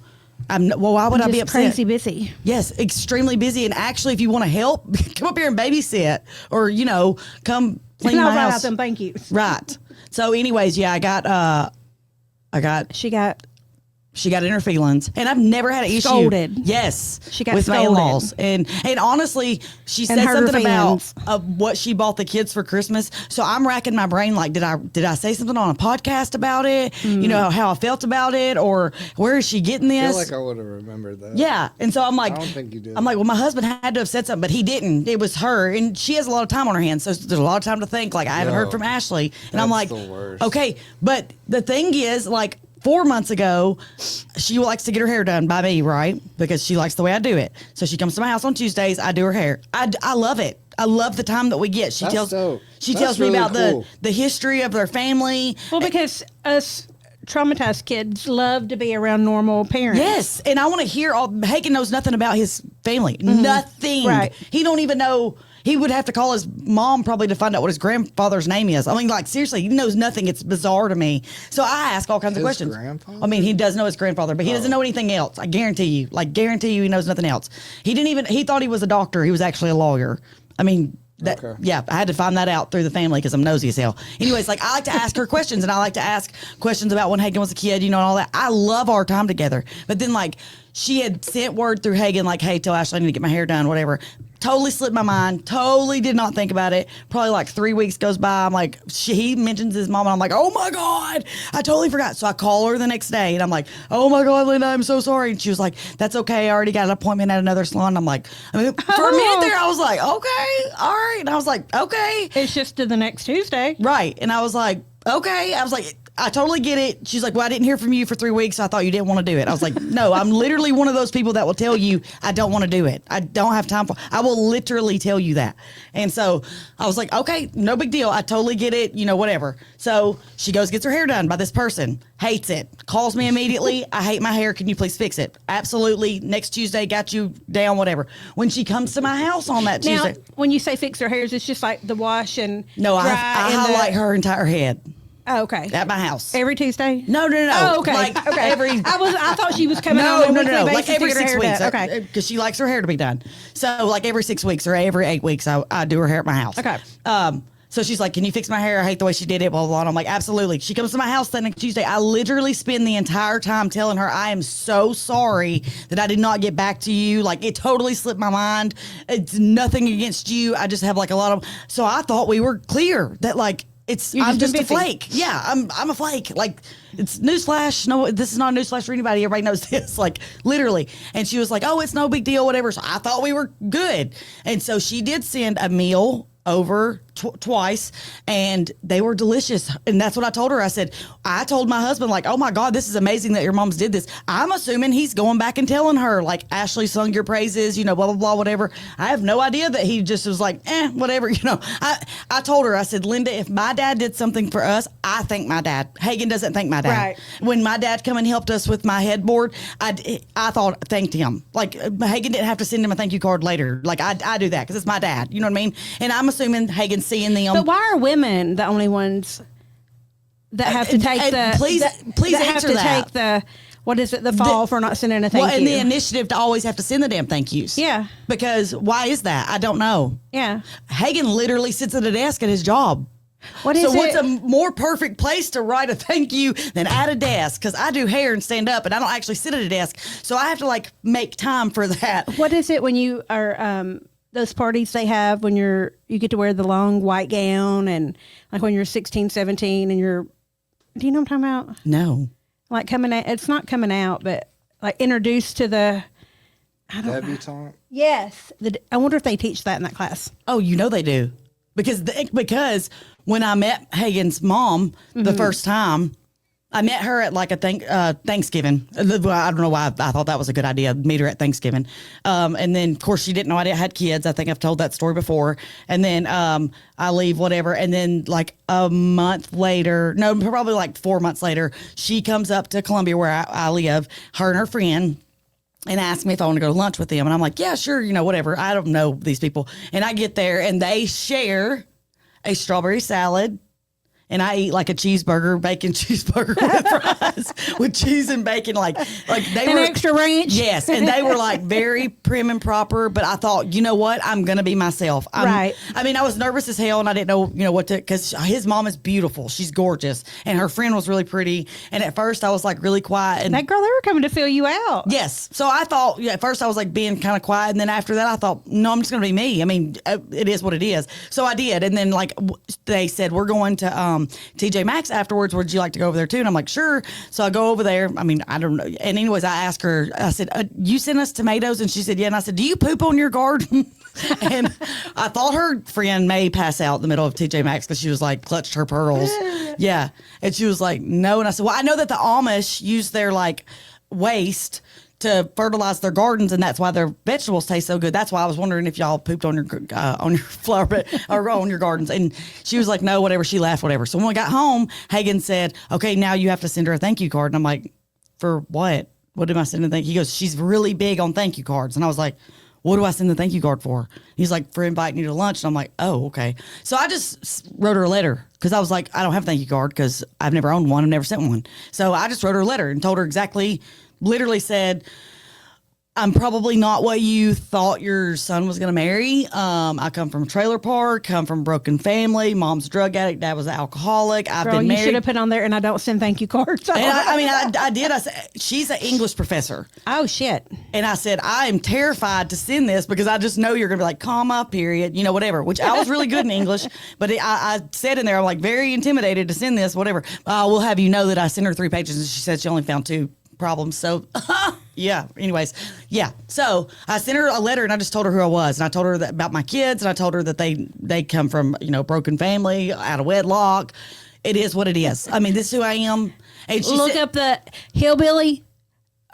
well, why would I be Just upset?" crazy busy. Yes, extremely busy. And actually, if you want to help, come up here and babysit, or come clean And I'll my write out house. them thank yous. Right. So, anyways, yeah, she got in her feelings, and I've never had an issue. Scolded. Yes, She got with my scolded. in-laws, and honestly, she said hurt her something about feelings. what she bought the kids for Christmas. So I'm racking my brain, like, did I say something on a podcast about it? How I felt about it, or where is she getting I this? feel like I would have remembered that. Yeah, and so I'm like, I don't think you did. I'm like, well, my husband had to have said something, but he didn't. It was her, and she has a lot of time on her hands, so there's a lot of time to think. Like, I haven't Yo, heard from Ashley, and I'm like, that's the worst. okay, but the thing is, like, 4 months ago, she likes to get her hair done by me, right? Because she likes the way I do it. So she comes to my house on Tuesdays. I do her hair. I love it. I love the time that we get. She That's tells dope. she That's tells me really about cool. the history of their family. Well, because us traumatized kids love to be around normal parents. Yes, and I want to hear all. Hagen knows nothing about his family. Nothing. Right. He don't even know. He would have to call his mom probably to find out what his grandfather's name is. I mean, like, seriously, he knows nothing. It's bizarre to me. So I ask all kinds of His questions. grandfather? I mean, he does know his grandfather, but he doesn't know anything else. I guarantee you. Like, guarantee you he knows nothing else. He thought he was a doctor. He was actually a lawyer. I mean, Okay. yeah, I had to find that out through the family because I'm nosy as hell. Anyways, like, I like to ask her questions, and I like to ask questions about when Hagen was a kid, and all that. I love our time together. But then, like, she had sent word through Hagen, like, hey, tell Ashley I need to get my hair done, whatever. Totally slipped my mind. Totally did not think about it. Probably like 3 weeks goes by. I'm like, he mentions his mom, and I'm like, oh my God, I totally forgot. So I call her the next day, and I'm like, oh my God, Linda, I'm so sorry. And she was like, that's okay. I already got an appointment at another salon. I'm like, for a minute there, I was like, okay, all right. And I was like, okay. It's just to the next Tuesday. Right. And I was like, okay. I was like, I totally get it. She's like, well, I didn't hear from you for 3 weeks. So I thought you didn't want to do it. I was like, no, I'm literally one of those people that will tell you I don't want to do it. I don't have time for I will literally tell you that. And so I was like, okay, no big deal. I totally get it. Whatever. So she goes, gets her hair done by this person. Hates it. Calls me immediately. I hate my hair. Can you please fix it? Absolutely. Next Tuesday, got you down, whatever. When she comes to my house on that Now, Tuesday. when you say fix her hairs, it's just like the wash and No, I dry and highlight her entire head Oh, okay. at my house. Every Tuesday? No. Oh, okay. Like okay. every I thought she was coming No, on a no, weekly no, no. basis Like every to get her 6 hair weeks. done. Okay. Because she likes her hair to be done. So like every 6 weeks or every 8 weeks, I do her hair at my house. Okay. So she's like, can you fix my hair? I hate the way she did it, blah, blah, blah. And I'm like, absolutely. She comes to my house that next Tuesday. I literally spend the entire time telling her, I am so sorry that I did not get back to you. Like, it totally slipped my mind. It's nothing against you. I just have like a lot of, so I thought we were clear that like, I'm just a flake. Yeah, I'm a flake. Like, it's newsflash. No, this is not a newsflash for anybody. Everybody knows this. Like, literally. And she was like, oh, it's no big deal, whatever. So I thought we were good. And so she did send a meal over twice, and they were delicious. And that's what I told her. I told my husband, like, oh my God, this is amazing that your mom's did this. I'm assuming he's going back and telling her, like, Ashley sung your praises, blah, blah, blah, whatever. I have no idea that he just was like, whatever, I told her, I said, Linda, if my dad did something for us, I thank my dad. Hagen doesn't thank my dad. Right. When my dad come and helped us with my headboard, I thought, thanked him. Like, Hagen didn't have to send him a thank you card later. Like, I do that because it's my dad. You know what I mean? And I'm assuming Hagen's seeing them. But why are women the only ones that have to take please answer that. take the what is it, the fall for not sending a thank you? And the initiative to always have to send the damn thank yous. Yeah. Because why is that? I don't know. Yeah. Hagen literally sits at a desk at his job. What's a more perfect place to write a thank you than at a desk? Because I do hair and stand up, and I don't actually sit at a desk, so I have to like make time for that. What is it when you are those parties they have when you get to wear the long white gown, and like when you're 16, 17 and do you know what I'm talking about? No. Like coming out, it's not coming out, but like introduced to the, I don't know. Debutante. Yes. I wonder if they teach that in that class. Oh, they do. Because when I met Hagen's mom the first time, I met her at like a Thanksgiving. I don't know why I thought that was a good idea, meet her at Thanksgiving. And then, of course, she didn't know I had kids. I think I've told that story before. And then I leave, whatever. And then like a month later, no, probably like 4 months later, she comes up to Columbia where I live, her and her friend, and asked me if I want to go to lunch with them. And I'm like, yeah, sure, whatever. I don't know these people. And I get there, and they share a strawberry salad. And I eat like a bacon cheeseburger with fries with cheese and bacon, like they An were extra ranch. Yes, and they were like very prim and proper. But I thought, you know what, I'm gonna be myself. Right. I mean, I was nervous as hell, and I didn't know, what to, because his mom is beautiful. She's gorgeous, and her friend was really pretty. And at first, I was like really quiet. And That girl, they were coming to fill you out. yes, so I thought at first I was like being kind of quiet, and then after that, I thought, no, I'm just gonna be me. I mean, it is what it is. So I did, and then like they said, we're going to TJ Maxx afterwards. Would you like to go over there too? And I'm like, sure. So I go over there. I mean, I don't know. And anyways, I asked her, I said, you sent us tomatoes? And she said, yeah. And I said, do you poop on your garden? And I thought her friend may pass out in the middle of TJ Maxx because she was like clutched her pearls. Yeah. And she was like, no. And I said, well, I know that the Amish use their like waste to fertilize their gardens, and that's why their vegetables taste so good. That's why I was wondering if y'all pooped on your flower bed or on your gardens. And she was like, no, whatever. She laughed, whatever. So when we got home, Hagen said, okay, now you have to send her a thank you card. And I'm like, for what? What am I sending? He goes, she's really big on thank you cards. And I was like, what do I send the thank you card for? He's like, for inviting you to lunch. And I'm like, oh, okay. So I just wrote her a letter because I was like, I don't have a thank you card because I've never owned one. I've never sent one. So I just wrote her a letter and told her exactly, literally said, I'm probably not what you thought your son was going to marry. I come from a trailer park, come from a broken family. Mom's a drug addict. Dad was an alcoholic. I've Girl, been you married. should have put on there, and I don't send thank you cards. And I did. I said, she's an English professor. Oh, shit. And I said, I am terrified to send this because I just know you're going to be like, comma, period, whatever, which I was really good in English. But I said in there, I'm like very intimidated to send this, whatever. We'll have you know that I sent her 3 pages and she said she only found 2 problems. So, yeah. Anyways, yeah. So I sent her a letter and I just told her who I was. And I told her that about my kids. And I told her that they come from, broken family, out of wedlock. It is what it is. I mean, this is who I am. And she Look up the hillbilly,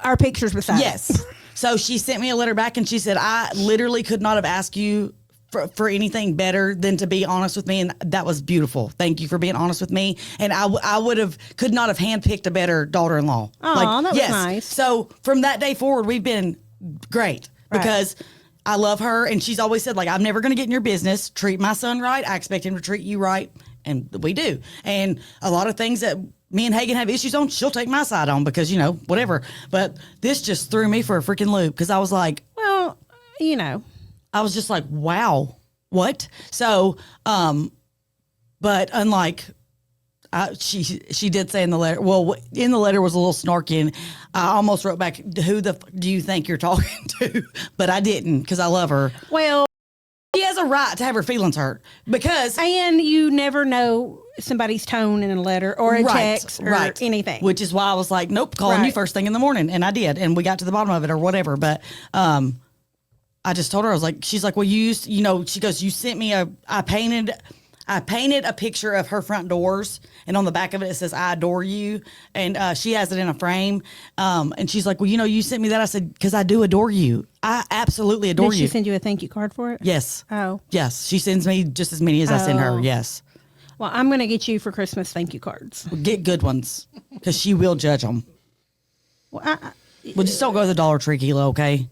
our pictures beside. Yes. So she sent me a letter back and she said, I literally could not have asked you for anything better than to be honest with me. And that was beautiful. Thank you for being honest with me. And I could not have handpicked a better daughter-in-law. Oh, that was nice. So from that day forward, we've been great because I love her. And she's always said, like, I'm never going to get in your business. Treat my son right. I expect him to treat you right. And we do. And a lot of things that me and Hagen have issues on, she'll take my side on because, whatever. But this just threw me for a freaking loop because I was like, well, I was just like, wow, what? So, but unlike, she did say in the letter, well, in the letter was a little snarky and I almost wrote back, who the do you think you're talking to? But I didn't because I love her. Well, she has a right to have her feelings hurt because. And you never know somebody's tone in a letter or a text or anything. Which is why I was like, nope, calling you first thing in the morning. And I did. And we got to the bottom of it or whatever. But, I just told her, I was like, she's like, well, she goes, you sent me I painted a picture of her front doors and on the back of it, it says, I adore you. And she has it in a frame. And she's like, well, you sent me that. I said, because I do adore you. I absolutely adore you. you. Did she send you a thank you card for it? Yes. Oh. Yes. She sends me just as many as I send her. Yes. Well, I'm going to get you for Christmas thank you cards. Get good ones because she will judge them. Well, just don't go to the Dollar Tree, Kila, okay?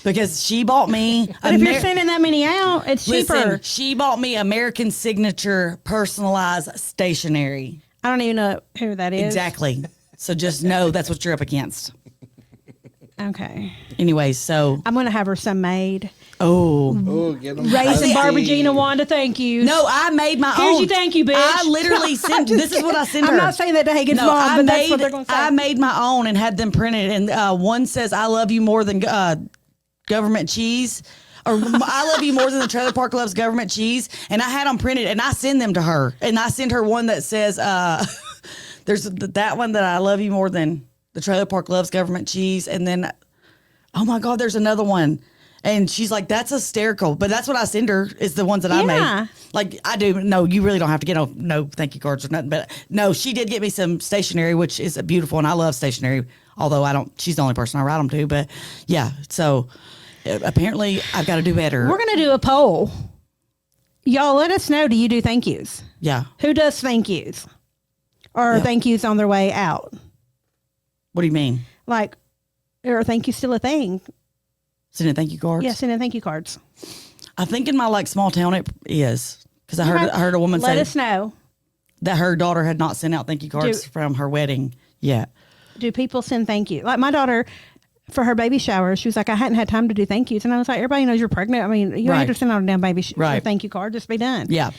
Because she bought me. But if you're sending that many out, it's cheaper. Listen, she bought me American Signature personalized stationery. I don't even know who that is. Exactly. So just know that's what you're up against. Okay. Anyways, so I'm going to have her some made. Oh, get them. Raisin Barbagina Wanda, thank you. No, I made my own. Here's your thank you, bitch. I literally sent. This is what I sent her. I'm not saying that to Hagen's mom, but that's what they're going to say. I made my own and had them printed, and one says, "I love you more than government cheese." Or I love you more than the trailer park loves government cheese. And I had them printed and I send them to her. And I send her one that says, there's that one that I love you more than the trailer park loves government cheese. And then, oh my God, there's another one. And she's like, that's hysterical. But that's what I send her is the ones that I made. Like I do. No, you really don't have to get no thank you cards or nothing. But no, she did get me some stationery, which is beautiful. And I love stationery, although she's the only person I write them to. But yeah, so apparently I've got to do better. We're going to do a poll. Y'all let us know. Do you do thank yous? Yeah. Who does thank yous? Or thank yous on their way out? What do you mean? Like, or thank you still a thing? Sending thank you cards? Yeah, sending thank you cards. I think in my small town it is. Because I heard a woman say. Let us know. That her daughter had not sent out thank you cards from her wedding yet. Do people send thank you? Like my daughter, for her baby shower, she was like, I hadn't had time to do thank yous. And I was like, everybody knows you're pregnant. I mean, you don't have to send out a damn baby thank you card. Just be done. Yeah.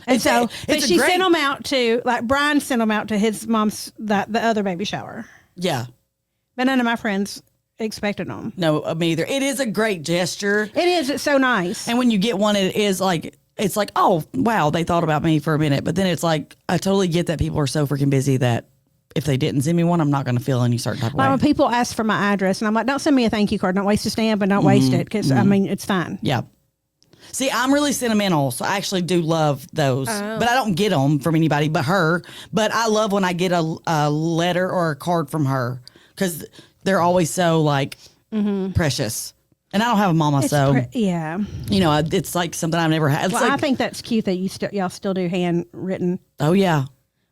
And but she sent them out to, like Brian sent them out to his mom's, the other baby shower. Yeah. But none of my friends expected them. No, me either. It is a great gesture. It is. It's so nice. And when you get one, it is like, it's like, oh, wow, they thought about me for a minute. But then it's like, I totally get that people are so freaking busy that if they didn't send me one, I'm not going to feel any certain type of way. When people ask for my address, and I'm like, don't send me a thank you card. Don't waste a stamp and don't waste it because, I mean, it's fine. Yeah. See, I'm really sentimental, so I actually do love those. But I don't get them from anybody but her. But I love when I get a letter or a card from her because they're always so, like, precious. And I don't have a mama, so yeah, you know, it's like something I've never had. It's I think that's cute that y'all still do handwritten. Oh yeah, I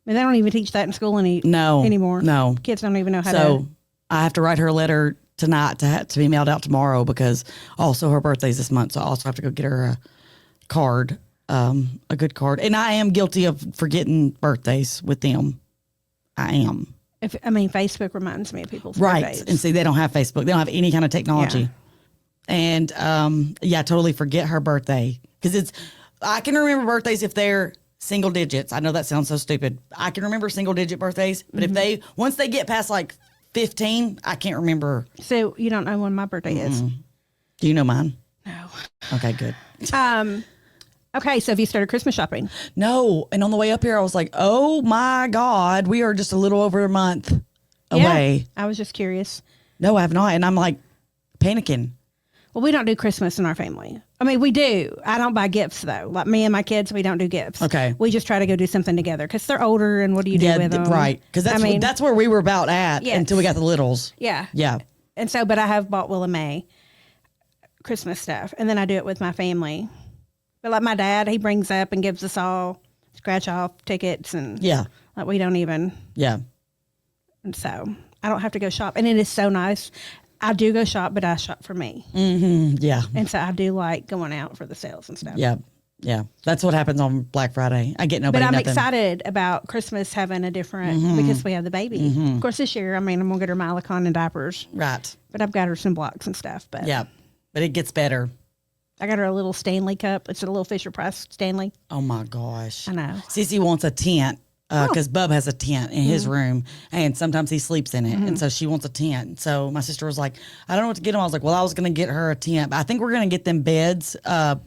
mean, they don't even teach that in school anymore. No, kids don't even know how to. So I have to write her a letter tonight to be mailed out tomorrow because also her birthday's this month, so I also have to go get her a card, a good card. And I am guilty of forgetting birthdays with them. I am. Facebook reminds me of people's Right. birthdays. And see, they don't have Facebook. They don't have any kind of technology. Yeah. And I totally forget her birthday because I can remember birthdays if they're single digits. I know that sounds so stupid. I can remember single digit birthdays, but if once they get past like 15, I can't remember. So you don't know when my birthday is? Do you know mine? No. Okay, good. Okay, so have you started Christmas shopping? No. And on the way up here, I was like, oh my God, we are just a little over a month away. Yeah, I was just curious. No, I have not. And I'm like panicking. Well, we don't do Christmas in our family. I mean, we do. I don't buy gifts, though. Like me and my kids, we don't do gifts. Okay. We just try to go do something together because they're older, and what do you do with them? Right. Because that's where we were about at Yes. until we got the littles. Yeah. Yeah. And so, but I have bought Will and May Christmas stuff, and then I do it with my family. But like my dad, he brings up and gives us all scratch off tickets, and Yeah. like we don't even. Yeah. And so I don't have to go shop, and it is so nice. I do go shop, but I shop for me, Yeah. and so I do like going out for the sales and stuff. Yeah. Yeah. That's what happens on Black Friday. I get But nobody I'm nothing. excited about Christmas having a different because we have the baby. Of course, this year, I'm gonna get her Mylicon and diapers, Right. but I've got her some blocks and stuff. But Yeah. But it gets better. I got her a little Stanley cup. It's a little Fisher Price Stanley. Oh my gosh. I know. Cece wants a tent because Bub has a tent in his room and sometimes he sleeps in it. And so she wants a tent. So my sister was like, I don't know what to get him. I was like, well, I was going to get her a tent. But I think we're going to get them beds,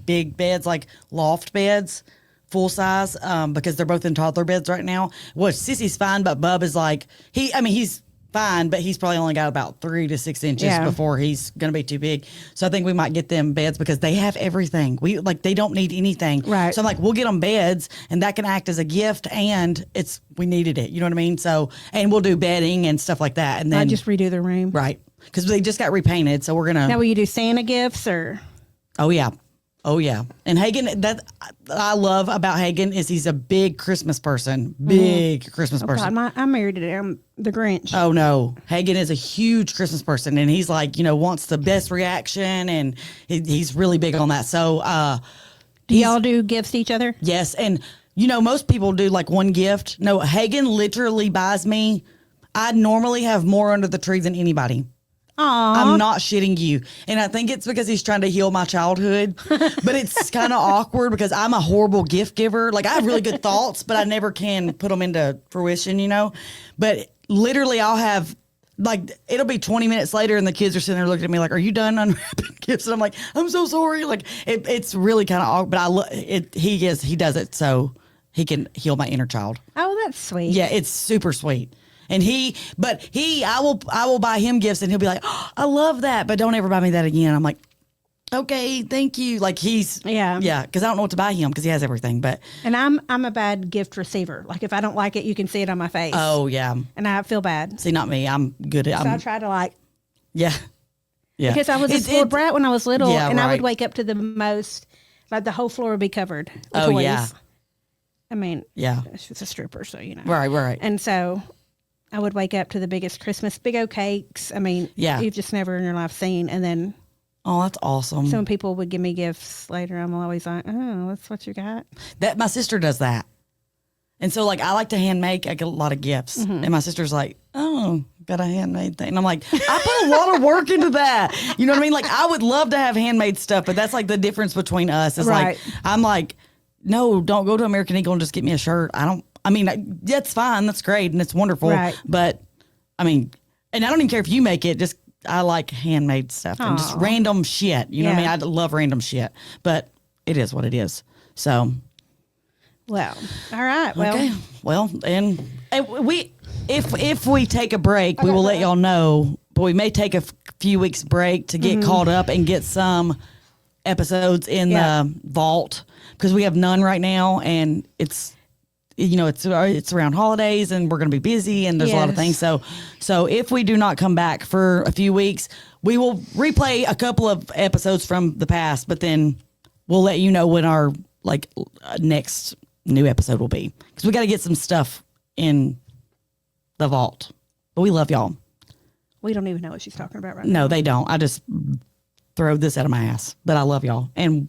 big beds, like loft beds, full size, because they're both in toddler beds right now. Well, Sissy's fine, but Bub is like, he's fine, but he's probably only got about 3 to 6 inches Yeah. before he's going to be too big. So I think we might get them beds because they have everything. They don't need anything. Right. So I'm like, we'll get them beds and that can act as a gift and we needed it. You know what I mean? So, and we'll do bedding and stuff like that. And I then just redo the room. right. Cause they just got repainted. So we're going Now, to, will you do Santa gifts or? oh yeah. Oh yeah. And Hagen, that I love about Hagen is he's a big Christmas person, big Christmas person. God, I'm married to him, the Grinch. Oh no, Hagen is a huge Christmas person, and he's like, wants the best reaction, and he's really big on that. So, do y'all do gifts to each other? yes, and most people do like one gift. No, Hagen literally buys me. I normally have more under the tree than anybody. Aw. I'm not shitting you. And I think it's because he's trying to heal my childhood. But it's kind of awkward because I'm a horrible gift giver. Like I have really good thoughts, but I never can put them into fruition, But literally I'll have it'll be 20 minutes later and the kids are sitting there looking at me like, are you done unwrapping gifts? And I'm like, I'm so sorry. Like it's really kind of awkward, but he does it so he can heal my inner child. Oh, that's sweet. Yeah, it's super sweet. And I will buy him gifts and he'll be like, oh, I love that, but don't ever buy me that again. I'm like, okay, thank you. Like yeah, because I don't know what to buy him because he has everything. But And I'm a bad gift receiver. Like if I don't like it, you can see it on my face. oh yeah, And I feel bad. see, not me. I'm good at. So I try to Yeah, yeah. because I was a spoiled brat when I was little, Yeah, and I right. would wake up to the most, like the whole floor would be covered with Oh, toys. yeah. I mean, Yeah. she's a stripper, so Right. And so I would wake up to the biggest Christmas, big old cakes. I mean, Yeah. you've just never in your life seen. And then Oh, that's awesome. some people would give me gifts later. I'm always like, oh, that's what you got. That my sister does that, and so I like to hand make. I get a lot of gifts, and my sister's like, oh, got a handmade thing. And I'm like, I put a lot of work into that. You know what I mean? Like I would love to have handmade stuff, but that's like the difference between us. Is Right. I'm like, no, don't go to American Eagle and just get me a shirt. That's fine. That's great. And it's wonderful. Right. But and I don't even care if you make it. Just, I like handmade stuff and just Aw. random shit. You know what I Yeah. mean? I love random shit, but it is what it is. So, Well, all right. Well, okay. Well, and if we take a break, we will let y'all know, but we may take a few weeks break to get caught up and get some episodes in Yeah. the vault because we have none right now, and it's around holidays and we're going to be busy and there's a lot of Yes. things. So if we do not come back for a few weeks, we will replay a couple of episodes from the past, but then we'll let you know when our next new episode will be because we got to get some stuff in the vault. But we love y'all. we don't even know what she's talking about right now. No, they don't. I just throw this out of my ass, but I love y'all and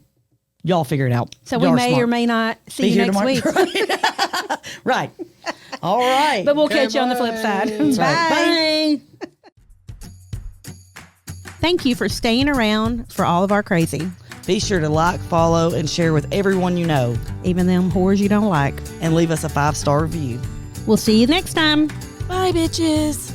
y'all figure it out. So Y'all we are may smart. or may not see Be you here next tomorrow. week. Right. All right. But we'll catch you on the flip side. Bye. Bye. Thank you for staying around for all of our crazy. Be sure to like, follow, and share with everyone you know. Even them whores you don't like. And leave us a 5-star review. We'll see you next time. Bye, bitches.